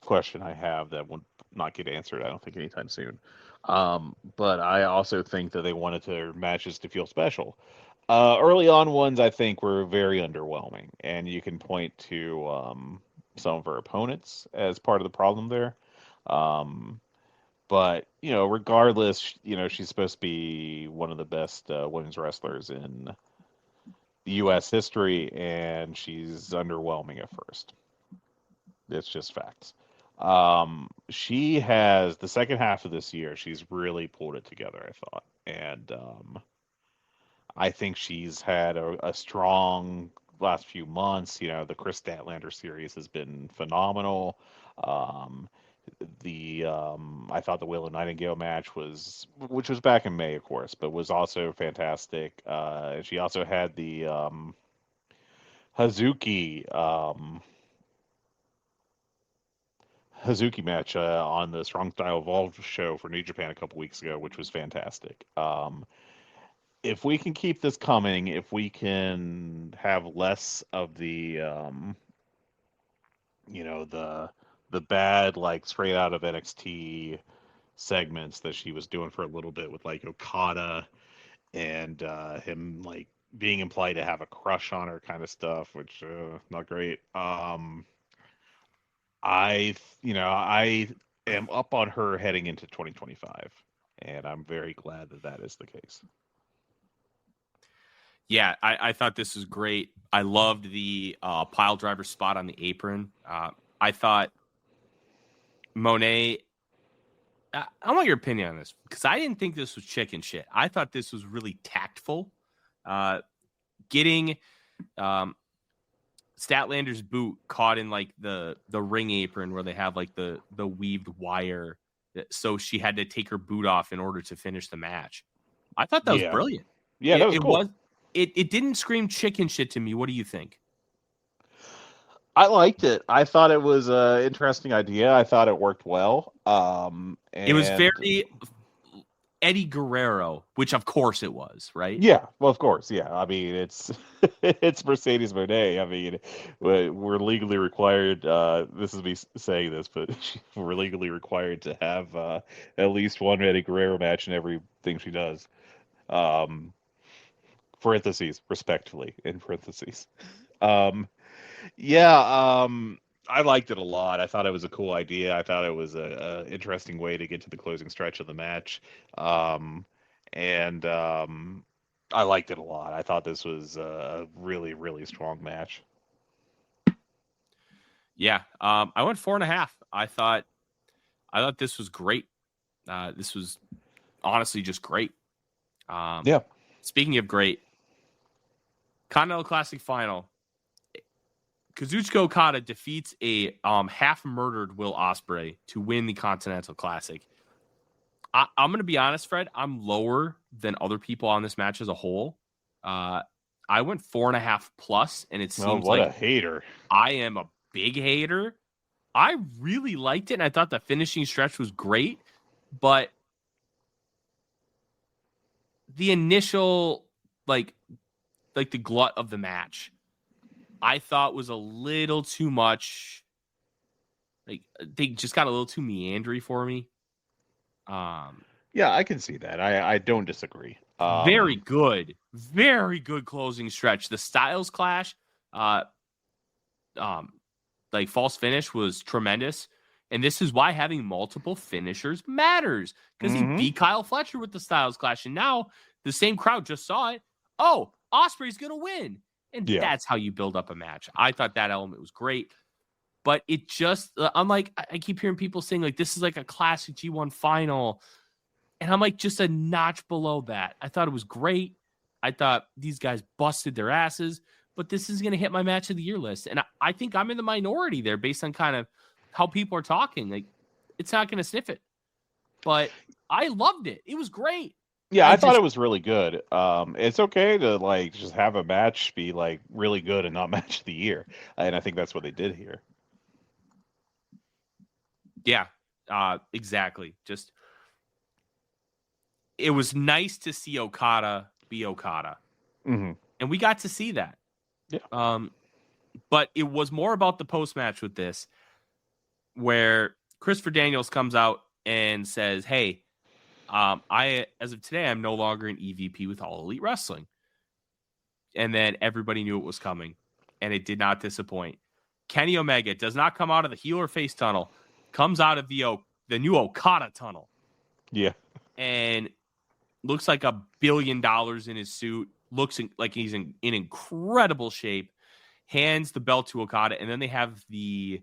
S5: question I have that would not get answered, I don't think, anytime soon. But I also think that they wanted their matches to feel special. Early on ones, I think, were very underwhelming, and you can point to some of her opponents as part of the problem there. But regardless, she's supposed to be one of the best women's wrestlers in the U.S. history, and she's underwhelming at first. It's just facts. She has the second half of this year. She's really pulled it together, I thought, and I think she's had a strong last few months. The Chris Statlander series has been phenomenal. I thought the Willow Nightingale match which was back in May, of course, but was also fantastic. She also had the Hazuki match on the Strong Style Evolved show for New Japan a couple weeks ago, which was fantastic. If we can keep this coming, if we can have less of the bad like straight out of NXT segments that she was doing for a little bit with like Okada and him like being implied to have a crush on her kind of stuff, which not great. I am up on her heading into 2025, and I'm very glad that that is the case.
S4: Yeah, I thought this was great. I loved the pile driver spot on the apron. I thought Monet. I want your opinion on this because I didn't think this was chicken shit. I thought this was really tactful. Getting Statlander's boot caught in like the ring apron where they have like the weaved wire, so she had to take her boot off in order to finish the match. I thought that was brilliant.
S5: Yeah, that was cool.
S4: It didn't scream chicken shit to me. What do you think?
S5: I liked it. I thought it was an interesting idea. I thought it worked well.
S4: It was very Eddie Guerrero, which of course it was, right?
S5: Yeah, well, of course, yeah. I mean, it's it's Mercedes Moné. I mean, we're legally required. This is me saying this, but we're legally required to have at least one Eddie Guerrero match in everything she does. Parentheses, respectfully, in parentheses. Yeah, I liked it a lot. I thought it was a cool idea. I thought it was a interesting way to get to the closing stretch of the match. And I liked it a lot. I thought this was a really, really strong match.
S4: Yeah, I went 4.5. I thought this was great. This was honestly just great.
S5: Yeah.
S4: Speaking of great, Continental Classic Final. Kazuchika Okada defeats a half-murdered Will Ospreay to win the Continental Classic. I'm going to be honest, Fred. I'm lower than other people on this match as a whole. I went 4.5 plus, and it seems
S5: what
S4: like
S5: a hater.
S4: I am a big hater. I really liked it, and I thought the finishing stretch was great, but the initial like the glut of the match, I thought was a little too much. Like they just got a little too meandery for me.
S5: Yeah, I can see that. I don't disagree.
S4: Very good closing stretch. The Styles Clash, like false finish was tremendous, and this is why having multiple finishers matters because he beat Kyle Fletcher with the Styles Clash, and now the same crowd just saw it. Oh, Ospreay's gonna win. And that's how you build up a match. I thought that element was great. But it just, I'm like, I keep hearing people saying, like, this is like a classic G1 final. And I'm like, just a notch below that. I thought it was great. I thought these guys busted their asses. But this is going to hit my match of the year list. And I think I'm in the minority there based on kind of how people are talking. Like, it's not going to sniff it. But I loved it. It was great.
S5: Yeah, I thought it was really good. It's okay to like just have a match be like really good and not match of the year, and I think that's what they did here.
S4: Yeah, exactly. Just it was nice to see Okada be Okada, and we got to see that.
S5: Yeah.
S4: But it was more about the post match with this, where Christopher Daniels comes out and says, "Hey. As of today, I'm no longer an EVP with All Elite Wrestling." And then everybody knew it was coming, and it did not disappoint. Kenny Omega does not come out of the heel or face tunnel, comes out of the new Okada tunnel.
S5: Yeah.
S4: And looks like $1 billion in his suit, looks like he's in incredible shape, hands the belt to Okada, and then they have the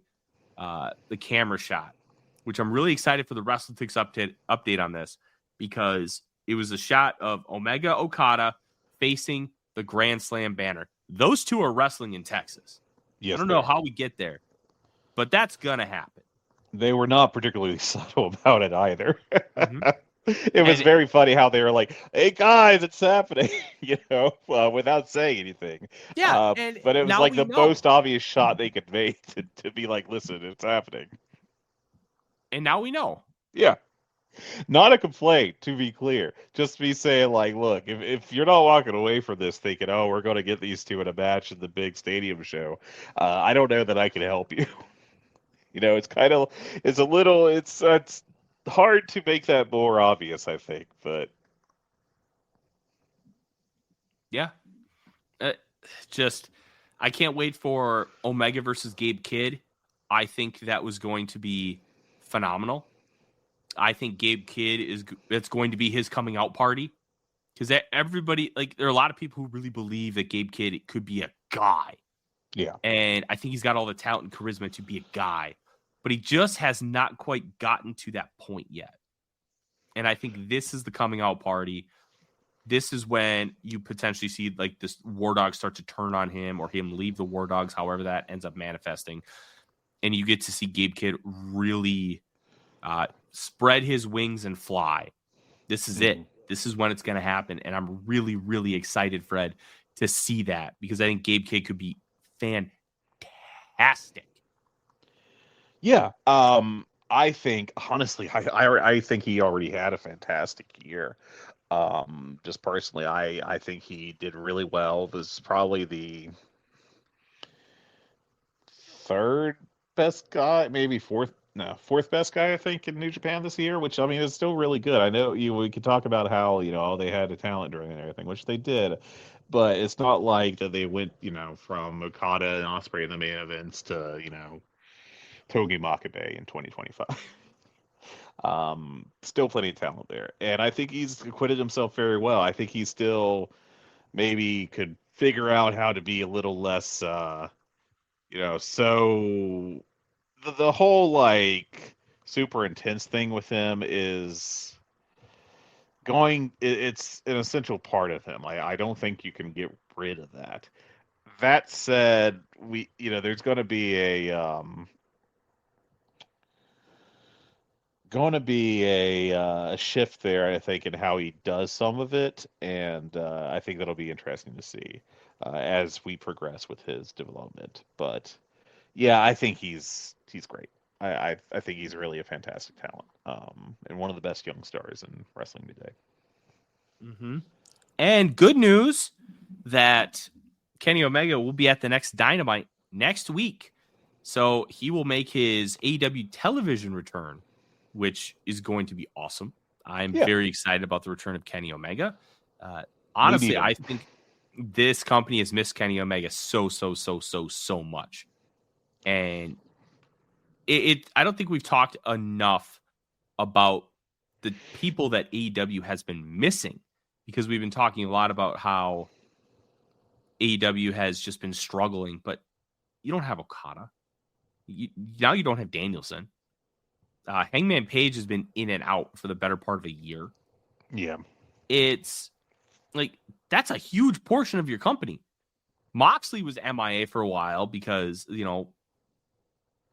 S4: camera shot, which I'm really excited for the WrestleTix update on this, because it was a shot of Omega Okada facing the Grand Slam banner. Those two are wrestling in Texas.
S5: Yes,
S4: I don't know how we get there, but that's going to happen.
S5: They were not particularly subtle about it either. It was very funny how they were like, "Hey guys, it's happening," without saying anything.
S4: Yeah,
S5: but it was like the most obvious shot they could make to be like, "Listen, it's happening."
S4: And now we know.
S5: Yeah. Not a complaint, to be clear. Just me saying, like, look, if you're not walking away from this thinking, oh, we're going to get these two in a match in the big stadium show, I don't know that I can help you. It's hard to make that more obvious, I think, but
S4: Yeah. Uh, just, I can't wait for Omega versus Gabe Kidd. I think that was going to be phenomenal. I think Gabe Kidd it's going to be his coming out party because everybody, like, there are a lot of people who really believe that Gabe Kidd could be a guy.
S5: yeah.
S4: And I think he's got all the talent and charisma to be a guy, but he just has not quite gotten to that point yet. And I think this is the coming out party. This is when you potentially see like this War Dog start to turn on him or him leave the War Dogs, however that ends up manifesting. And you get to see Gabe Kidd really spread his wings and fly. This is it. This is when it's going to happen. And I'm really, really excited, Fred, to see that because I think Gabe Kidd could be fantastic.
S5: Yeah. I think honestly, I think he already had a fantastic year. Just personally, I think he did really well. This is probably the third best guy, maybe fourth best guy, I think, in New Japan this year, which I mean is still really good. I know we could talk about how, they had a talent during and everything, which they did, but it's not like that they went, from Okada and Ospreay in the main events to, Togi Makabe in 2025. Still plenty of talent there. And I think he's acquitted himself very well. I think he still maybe could figure out how to be a little less, so the whole like super intense thing with him is it's an essential part of him. I don't think you can get rid of that. That said, there's going to be a shift there, I think, in how he does some of it, and I think that'll be interesting to see as we progress with his development. But yeah, I think he's great. I think he's really a fantastic talent, and one of the best young stars in wrestling today.
S4: Mm-hmm. And good news that Kenny Omega will be at the next Dynamite next week. So he will make his AEW television return, which is going to be awesome. I'm very excited about the return of Kenny Omega. Honestly, I think this company has missed Kenny Omega so much. And I don't think we've talked enough about the people that AEW has been missing because we've been talking a lot about how AEW has just been struggling, but you don't have Okada. Now you don't have Danielson. Hangman Page has been in and out for the better part of a year.
S5: Yeah.
S4: It's like, that's a huge portion of your company. Moxley was MIA for a while because,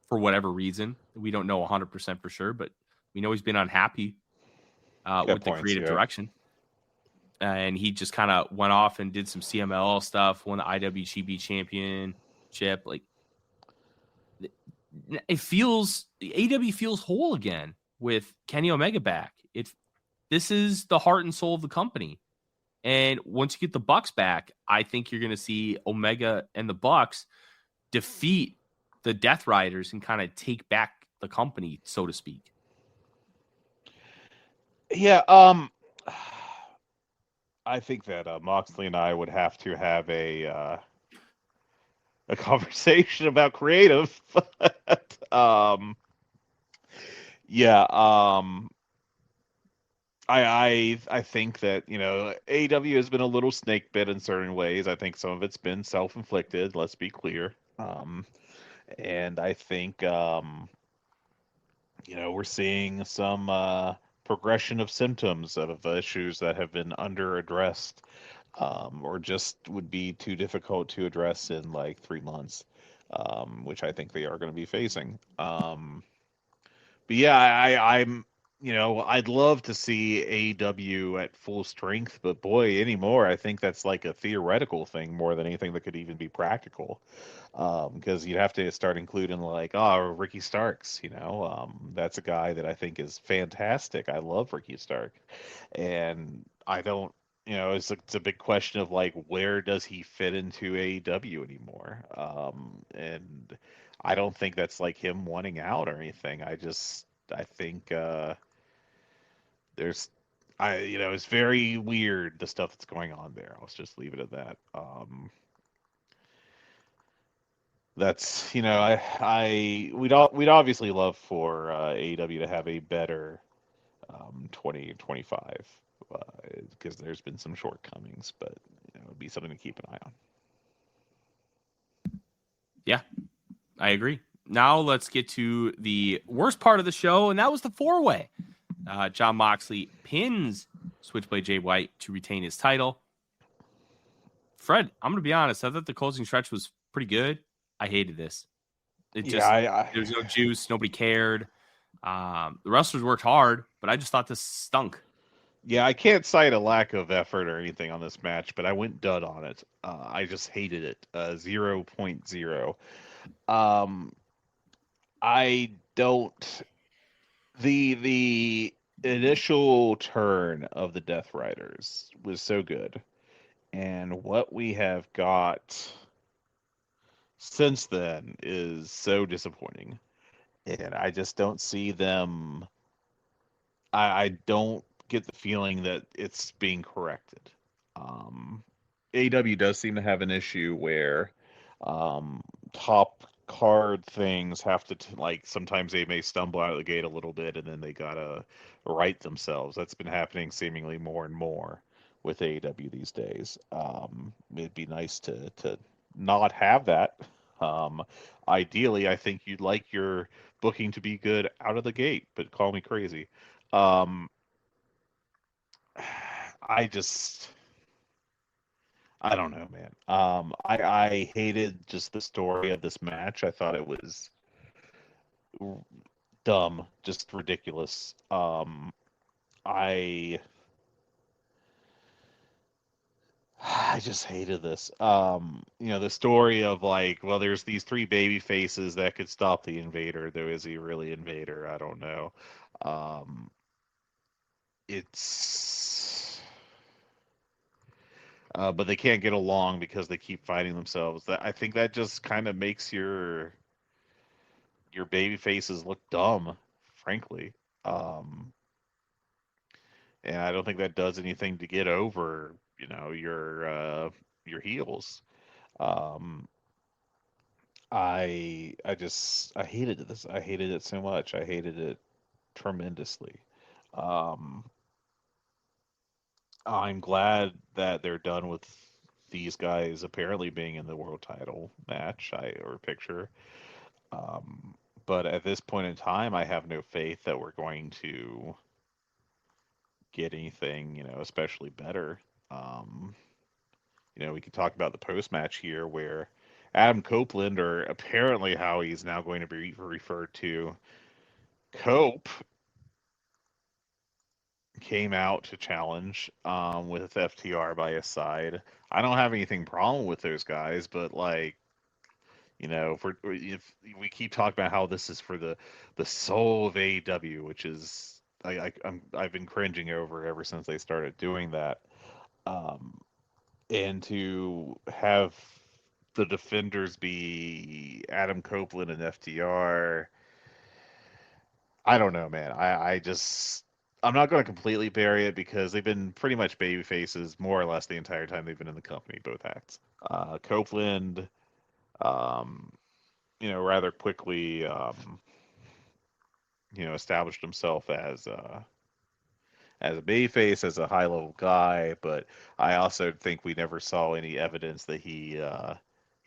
S4: for whatever reason, we don't know 100% for sure, but we know he's been unhappy with the creative direction. And he just kind of went off and did some CMLL stuff, won the IWGP championship. Like, it feels, AEW feels whole again with Kenny Omega back. This is the heart and soul of the company. And once you get the Bucks back, I think you're going to see Omega and the Bucks defeat the Death Riders and kind of take back the company, so to speak.
S5: Yeah, I think that Moxley and I would have to have a conversation about creative. I think that AEW has been a little snake bit in certain ways. I think some of it's been self-inflicted. Let's be clear. And I think we're seeing some progression of symptoms of issues that have been under-addressed, or just would be too difficult to address in like 3 months, which I think they are going to be facing. But yeah, I'm I'd love to see AEW at full strength, but boy, anymore, I think that's like a theoretical thing more than anything that could even be practical. Because you'd have to start including like, Ricky Starks, that's a guy that I think is fantastic. I love Ricky Stark, and I don't, it's a big question of like, where does he fit into AEW anymore? And I don't think that's like him wanting out or anything. I think there's it's very weird, the stuff that's going on there. Let's just leave it at that. That's we'd obviously love for AEW to have a better 2025 because there's been some shortcomings, but it'd be something to keep an eye on.
S4: Yeah, I agree. Now let's get to the worst part of the show, and that was the four-way. Jon Moxley pins Switchblade Jay White to retain his title. Fred, I'm going to be honest. I thought the closing stretch was pretty good. I hated this. There was no juice. Nobody cared. The wrestlers worked hard, but I just thought this stunk.
S5: Yeah, I can't cite a lack of effort or anything on this match, but I went dud on it. I just hated it. 0.0. I don't. The initial turn of the Death Riders was so good, and what we have got since then is so disappointing, and I just don't see them. I don't get the feeling that it's being corrected. AEW does seem to have an issue where top card things have to like sometimes they may stumble out of the gate a little bit and then they gotta right themselves. That's been happening seemingly more and more with AEW these days. It'd be nice to not have that. Ideally, I think you'd like your booking to be good out of the gate, but call me crazy. I don't know, man. I hated just the story of this match. I thought it was dumb, just ridiculous. I just hated this. The story of like, well, there's these three baby faces that could stop the invader. Though, is he really invader? I don't know. But they can't get along because they keep fighting themselves. I think that just kind of makes your baby faces look dumb, frankly. And I don't think that does anything to get over, your heels. I hated this. I hated it so much. I hated it tremendously. I'm glad that they're done with these guys apparently being in the world title match or picture. But at this point in time, I have no faith that we're going to get anything, especially better. We could talk about the post match here where Adam Copeland, or apparently how he's now going to be referred to, Cope, came out to challenge with FTR by his side. I don't have anything problem with those guys, but like, if we keep talking about how this is for the soul of AEW, which is I've been cringing over ever since they started doing that, and to have the defenders be Adam Copeland and FTR, I don't know, man. I'm not going to completely bury it because they've been pretty much baby faces more or less the entire time they've been in the company, both acts. Copeland, rather quickly, established himself as a babyface, as a high-level guy, but I also think we never saw any evidence that he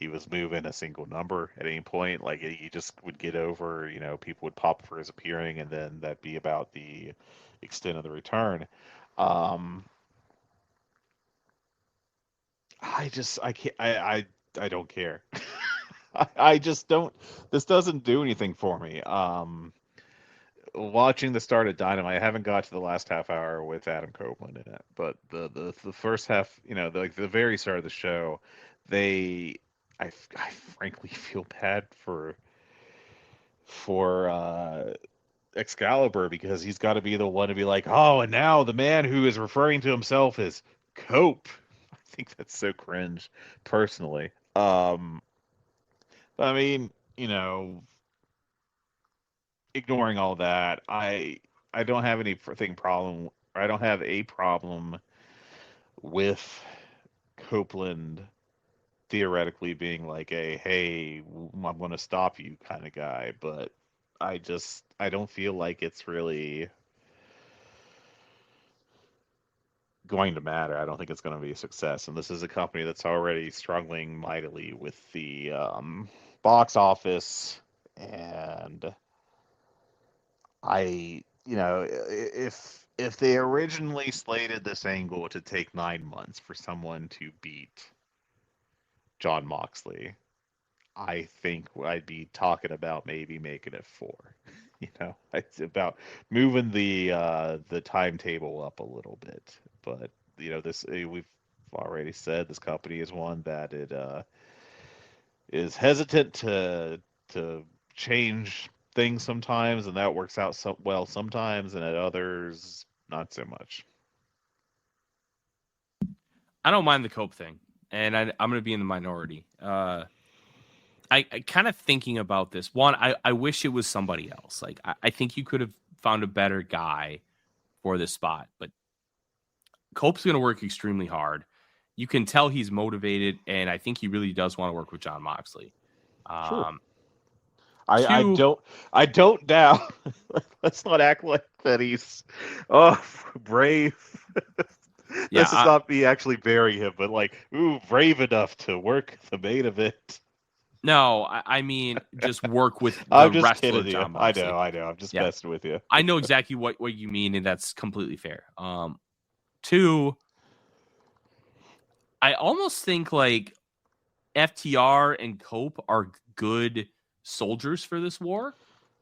S5: was moving a single number at any point. Like, he just would get over, people would pop for his appearing, and then that'd be about the extent of the return. I don't care. I just don't. This doesn't do anything for me. Watching the start of Dynamite, I haven't got to the last half hour with Adam Copeland in it, but the first half, the very start of the show, I frankly feel bad for Excalibur, because he's got to be the one to be like, oh, and now the man who is referring to himself as Cope. I think that's so cringe, personally. I mean, ignoring all that, I don't have I don't have a problem with Copeland theoretically being like a hey, I'm going to stop you kind of guy, but I don't feel like it's really going to matter. I don't think it's going to be a success, and this is a company that's already struggling mightily with the box office, and if they originally slated this angle to take 9 months for someone to beat John Moxley, I think I'd be talking about maybe making it 4. It's about moving the timetable up a little bit. But this we've already said this company is one that it is hesitant to change things sometimes, and that works out so well sometimes, and at others not so much.
S4: I don't mind the Cope thing, and I'm going to be in the minority. I kind of thinking about this. One, I wish it was somebody else. Like, I think you could have found a better guy for this spot, but Cope's going to work extremely hard. You can tell he's motivated, and I think he really does want to work with John Moxley.
S5: Sure. I don't doubt. Let's not act like that he's brave.
S4: Yeah,
S5: This is not me actually burying him, but brave enough to work the main event.
S4: No, I mean, just work with the
S5: I'm just
S4: wrestler
S5: kidding you.
S4: John Moxley.
S5: I know. I'm just messing with you.
S4: I know exactly what you mean, and that's completely fair. 2, I almost think like FTR and Cope are good soldiers for this war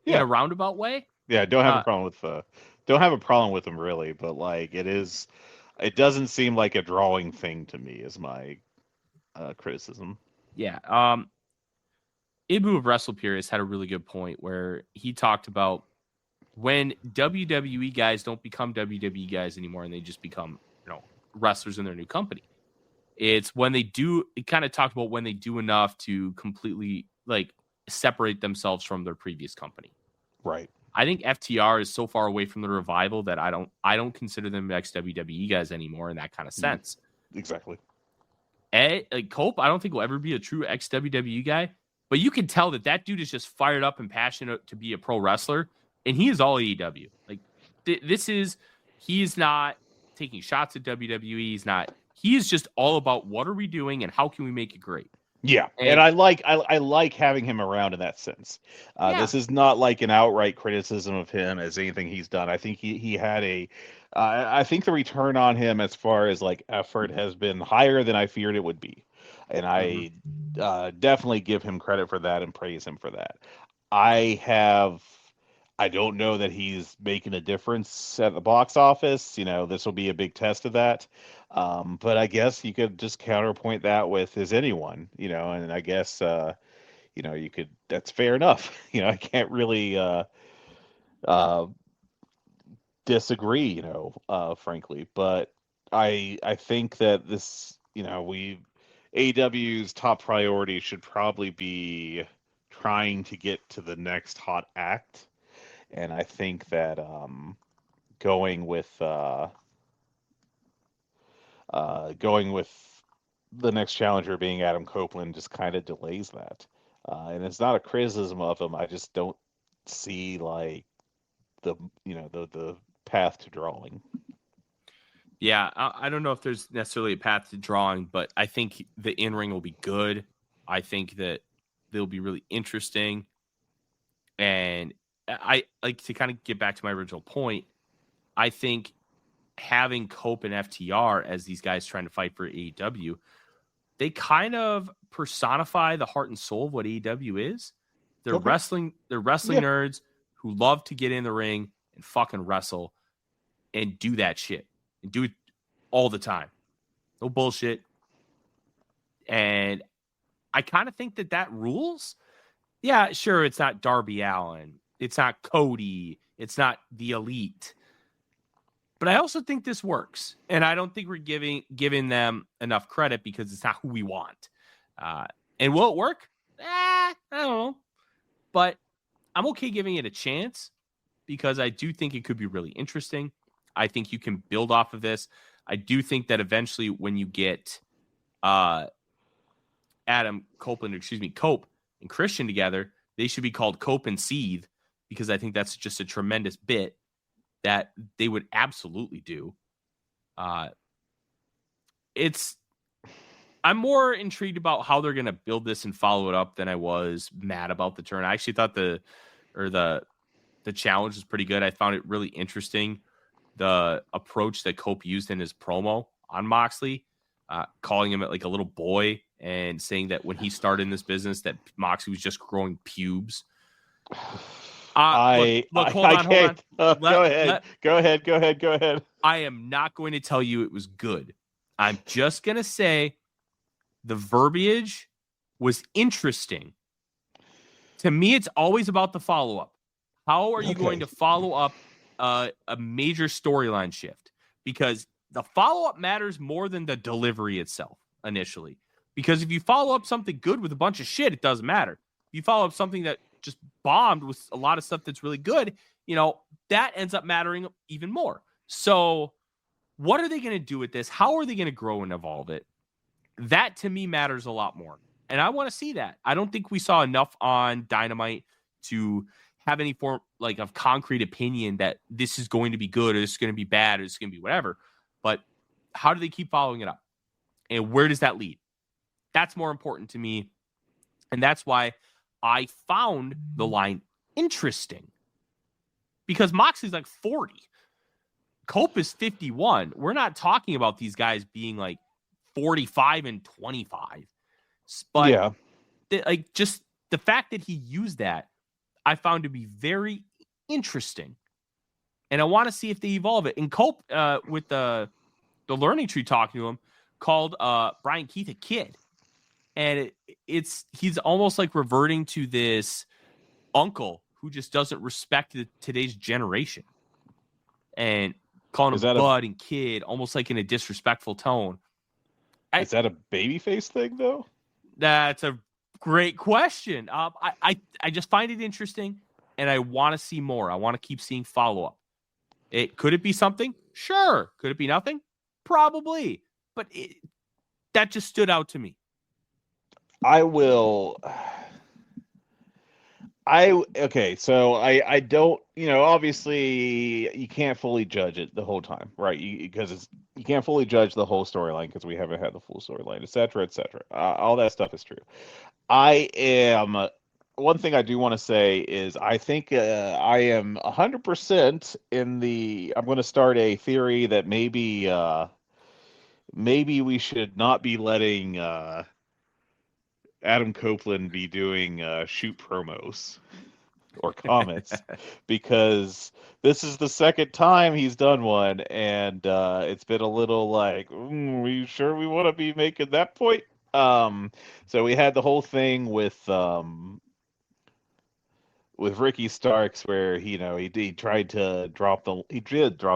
S4: in a roundabout way.
S5: Yeah, don't have a problem with them really, but it doesn't seem like a drawing thing to me is my criticism.
S4: Yeah. Ibu of WrestlePurists had a really good point where he talked about when WWE guys don't become WWE guys anymore and they just become, wrestlers in their new company. It's when they do, it kind of talked about when they do enough to completely separate themselves from their previous company.
S5: Right.
S4: I think FTR is so far away from the revival that I don't consider them ex-WWE guys anymore in that kind of sense.
S5: Exactly.
S4: Cope, I don't think will ever be a true ex-WWE guy, but you can tell that dude is just fired up and passionate to be a pro wrestler, and he is all AEW. He is not taking shots at WWE. He is just all about what are we doing and how can we make it great.
S5: Yeah, and I like having him around in that sense. This is not like an outright criticism of him as anything he's done. I think he had I think the return on him as far as effort has been higher than I feared it would be, and I definitely give him credit for that and praise him for that. I don't know that he's making a difference at the box office. This will be a big test of that. But I guess you could just counterpoint that with is anyone, and I guess, you could, that's fair enough. I can't really disagree, frankly, but I think that this, AEW's top priority should probably be trying to get to the next hot act. And I think that going with the next challenger being Adam Copeland just kind of delays that. And it's not a criticism of him. I just don't see the path to drawing.
S4: Yeah, I don't know if there's necessarily a path to drawing, but I think the in-ring will be good. I think that they'll be really interesting. And I like to kind of get back to my original point. I think having Cope and FTR as these guys trying to fight for AEW, they kind of personify the heart and soul of what AEW is. They're wrestling nerds who love to get in the ring and fucking wrestle and do that shit and do it all the time. No bullshit. And I kind of think that rules. Yeah, sure, it's not Darby Allin. It's not Cody. It's not the Elite. But I also think this works. And I don't think we're giving them enough credit because it's not who we want. And will it work? I don't know. but I'm okay giving it a chance because I do think it could be really interesting. I think you can build off of this. I do think that eventually when you get Adam Copeland, Cope and Christian together, they should be called Cope and Seethe, because I think that's just a tremendous bit that they would absolutely do. I'm more intrigued about how they're going to build this and follow it up than I was mad about the turn. I actually thought the challenge was pretty good. I found it really interesting, the approach that Cope used in his promo on Moxley, calling him like a little boy and saying that when he started in this business that Moxley was just growing pubes. Look, hold on.
S5: Go ahead.
S4: I am not going to tell you it was good. I'm just going to say the verbiage was interesting. To me, it's always about the follow-up. How are you going to follow up a major storyline shift? Because the follow-up matters more than the delivery itself initially. Because if you follow up something good with a bunch of shit, it doesn't matter. If you follow up something that just bombed with a lot of stuff that's really good, that ends up mattering even more. So what are they going to do with this? How are they going to grow and evolve it? That to me matters a lot more. And I want to see that. I don't think we saw enough on Dynamite to have any form of concrete opinion that this is going to be good or this is going to be bad or this is going to be whatever. But how do they keep following it up? And where does that lead? That's more important to me. And that's why I found the line interesting. Because Moxley's like 40. Cope is 51. We're not talking about these guys being like 45 and 25. But just the fact that he used that, I found to be very interesting. And I want to see if they evolve it. And Cope, with the learning tree talking to him, called Brian Keith a kid. And he's almost like reverting to this uncle who just doesn't respect today's generation. And calling him bud and kid, almost like in a disrespectful tone.
S5: Is that a babyface thing, though?
S4: That's a great question. I just find it interesting, and I want to see more. I want to keep seeing follow-up. Could it be something? Sure. Could it be nothing? Probably. But that just stood out to me.
S5: I don't, obviously you can't fully judge it the whole time, right? Because you can't fully judge the whole storyline because we haven't had the full storyline, et cetera. All that stuff is true. One thing I do want to say is I think I am 100% I'm going to start a theory that maybe we should not be letting Adam Copeland be doing shoot promos or comments because this is the second time he's done one, and it's been a little like, we sure we want to be making that point? So we had the whole thing with Ricky Starks where he tried to drop the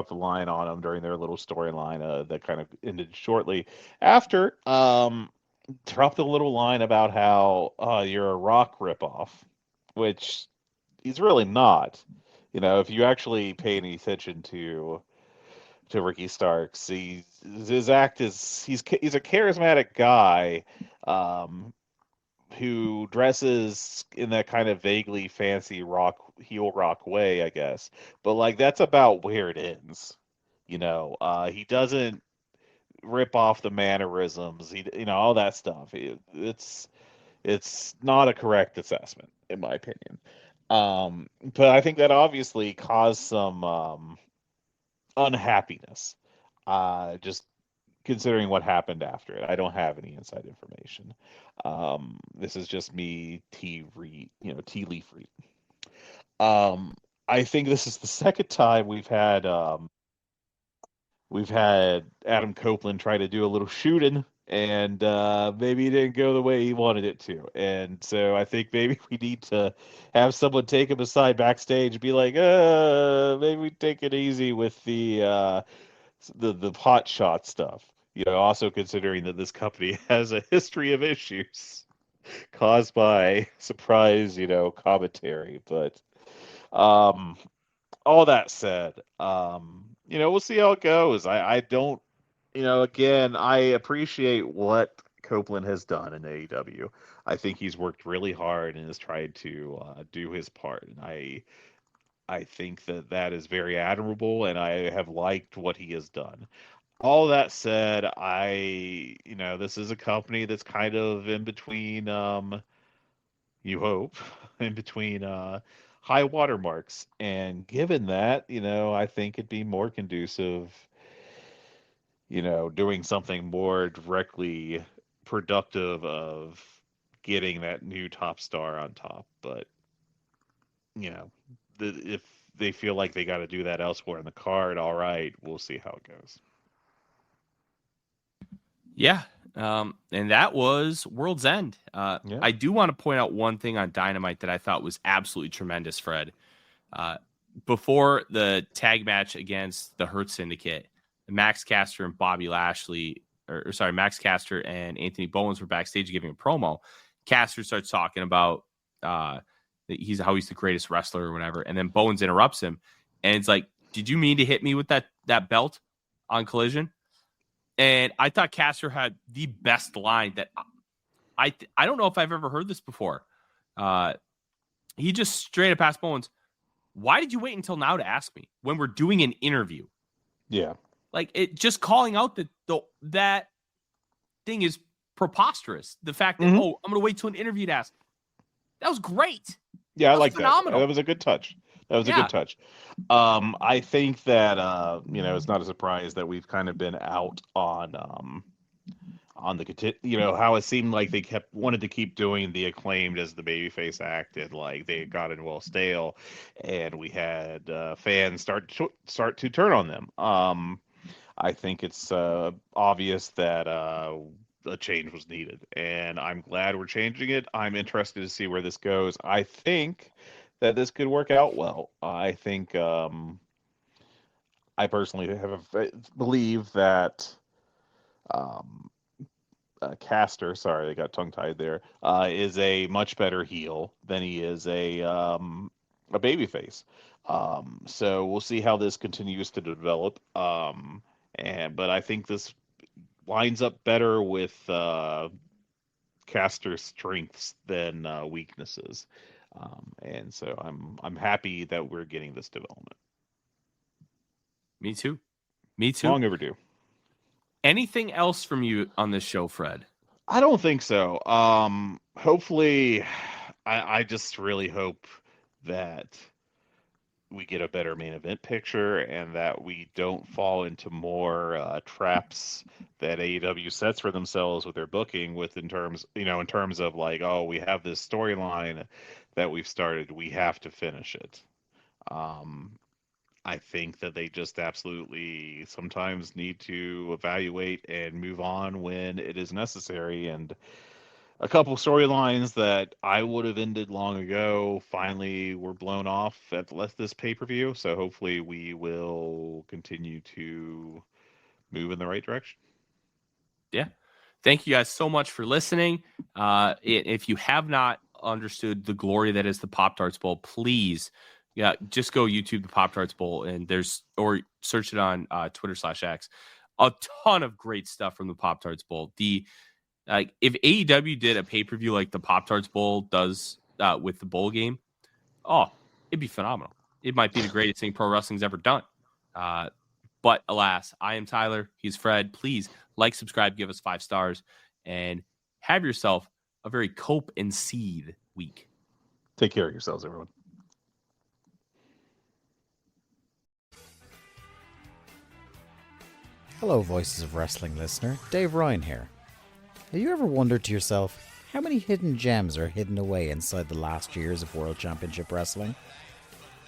S5: line on him during their little storyline that kind of ended shortly after. Dropped a little line about how you're a Rock ripoff, which he's really not. If you actually pay any attention to Ricky Starks, his act is he's a charismatic guy who dresses in that kind of vaguely fancy heel rock way, I guess. But that's about where it ends. He doesn't rip off the mannerisms, all that stuff. It's not a correct assessment, in my opinion. But I think that obviously caused some unhappiness, just considering what happened after it. I don't have any inside information. This is just me tea leaf read. I think this is the second time we've had Adam Copeland try to do a little shooting, and maybe it didn't go the way he wanted it to. And so I think maybe we need to have someone take him aside backstage and be like, maybe we take it easy with the hot shot stuff. Also considering that this company has a history of issues. caused by surprise, commentary. But um, all that said, we'll see how it goes. I don't, again, I appreciate what Copeland has done in AEW. I think he's worked really hard and has tried to do his part, and I think that is very admirable, and I have liked what he has done. All that said, this is a company that's kind of in between, you hope, in between high water marks. And given that, I think it'd be more conducive, doing something more directly productive of getting that new top star on top. But, if they feel like they got to do that elsewhere in the card, all right, we'll see how it goes.
S4: Yeah. And that was World's End.
S5: Yeah.
S4: I do want to point out one thing on Dynamite that I thought was absolutely tremendous, Fred. Before the tag match against the Hurt Syndicate, Max Caster and Bobby Lashley, Max Caster and Anthony Bowens were backstage giving a promo. Caster starts talking about how he's the greatest wrestler or whatever, and then Bowens interrupts him, and it's like, "Did you mean to hit me with that belt on Collision?" And I thought Caster had the best line that I don't know if I've ever heard this before. He just straight up asked Bowens, "Why did you wait until now to ask me when we're doing an interview?"
S5: Yeah.
S4: Like, it just calling out that thing is preposterous. The fact that, I'm going to wait till an interview to ask. That was great.
S5: Yeah, I like
S4: phenomenal.
S5: that. That was a good touch. A good touch. I think that it's not a surprise that we've kind of been out on the how it seemed like they wanted to keep doing the Acclaimed as the babyface act, and like they got in well stale, and we had fans start to turn on them. I think it's obvious that a change was needed, and I'm glad we're changing it. I'm interested to see where this goes. I think that this could work out well. I think I personally believe that Caster, sorry, I got tongue tied there, is a much better heel than he is a babyface. So we'll see how this continues to develop. But I think this lines up better with Caster's strengths than weaknesses. And so I'm happy that we're getting this development.
S4: Me too.
S5: Long overdue.
S4: Anything else from you on this show, Fred?
S5: I don't think so. Hopefully, I just really hope that we get a better main event picture and that we don't fall into more traps that AEW sets for themselves with their booking in terms of like, oh, we have this storyline that we've started, we have to finish it. I think that they just absolutely sometimes need to evaluate and move on when it is necessary. And a couple storylines that I would have ended long ago finally were blown off at this pay-per-view. So hopefully we will continue to move in the right direction.
S4: Yeah. Thank you guys so much for listening. If you have not understood the glory that is the Pop-Tarts Bowl, please just go YouTube the Pop-Tarts Bowl or search it on Twitter/X. A ton of great stuff from the Pop-Tarts Bowl. If AEW did a pay-per-view like the Pop-Tarts Bowl does with the bowl game, it'd be phenomenal. It might be the greatest thing pro wrestling's ever done. But alas, I am Tyler. He's Fred. Please like, subscribe, give us 5 stars, and have yourself a very cope and seed week.
S5: Take care of yourselves, everyone.
S6: Hello, Voices of Wrestling listener. Dave Ryan here. Have you ever wondered to yourself how many hidden gems are hidden away inside the last years of World Championship Wrestling?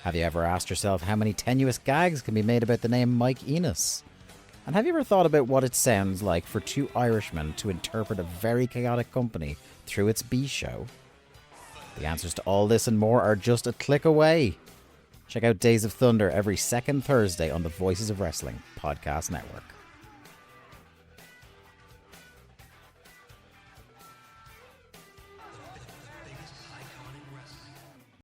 S6: Have you ever asked yourself how many tenuous gags can be made about the name Mike Enos? And have you ever thought about what it sounds like for 2 Irishmen to interpret a very chaotic company through its B-show? The answers to all this and more are just a click away. Check out Days of Thunder every second Thursday on the Voices of Wrestling Podcast Network.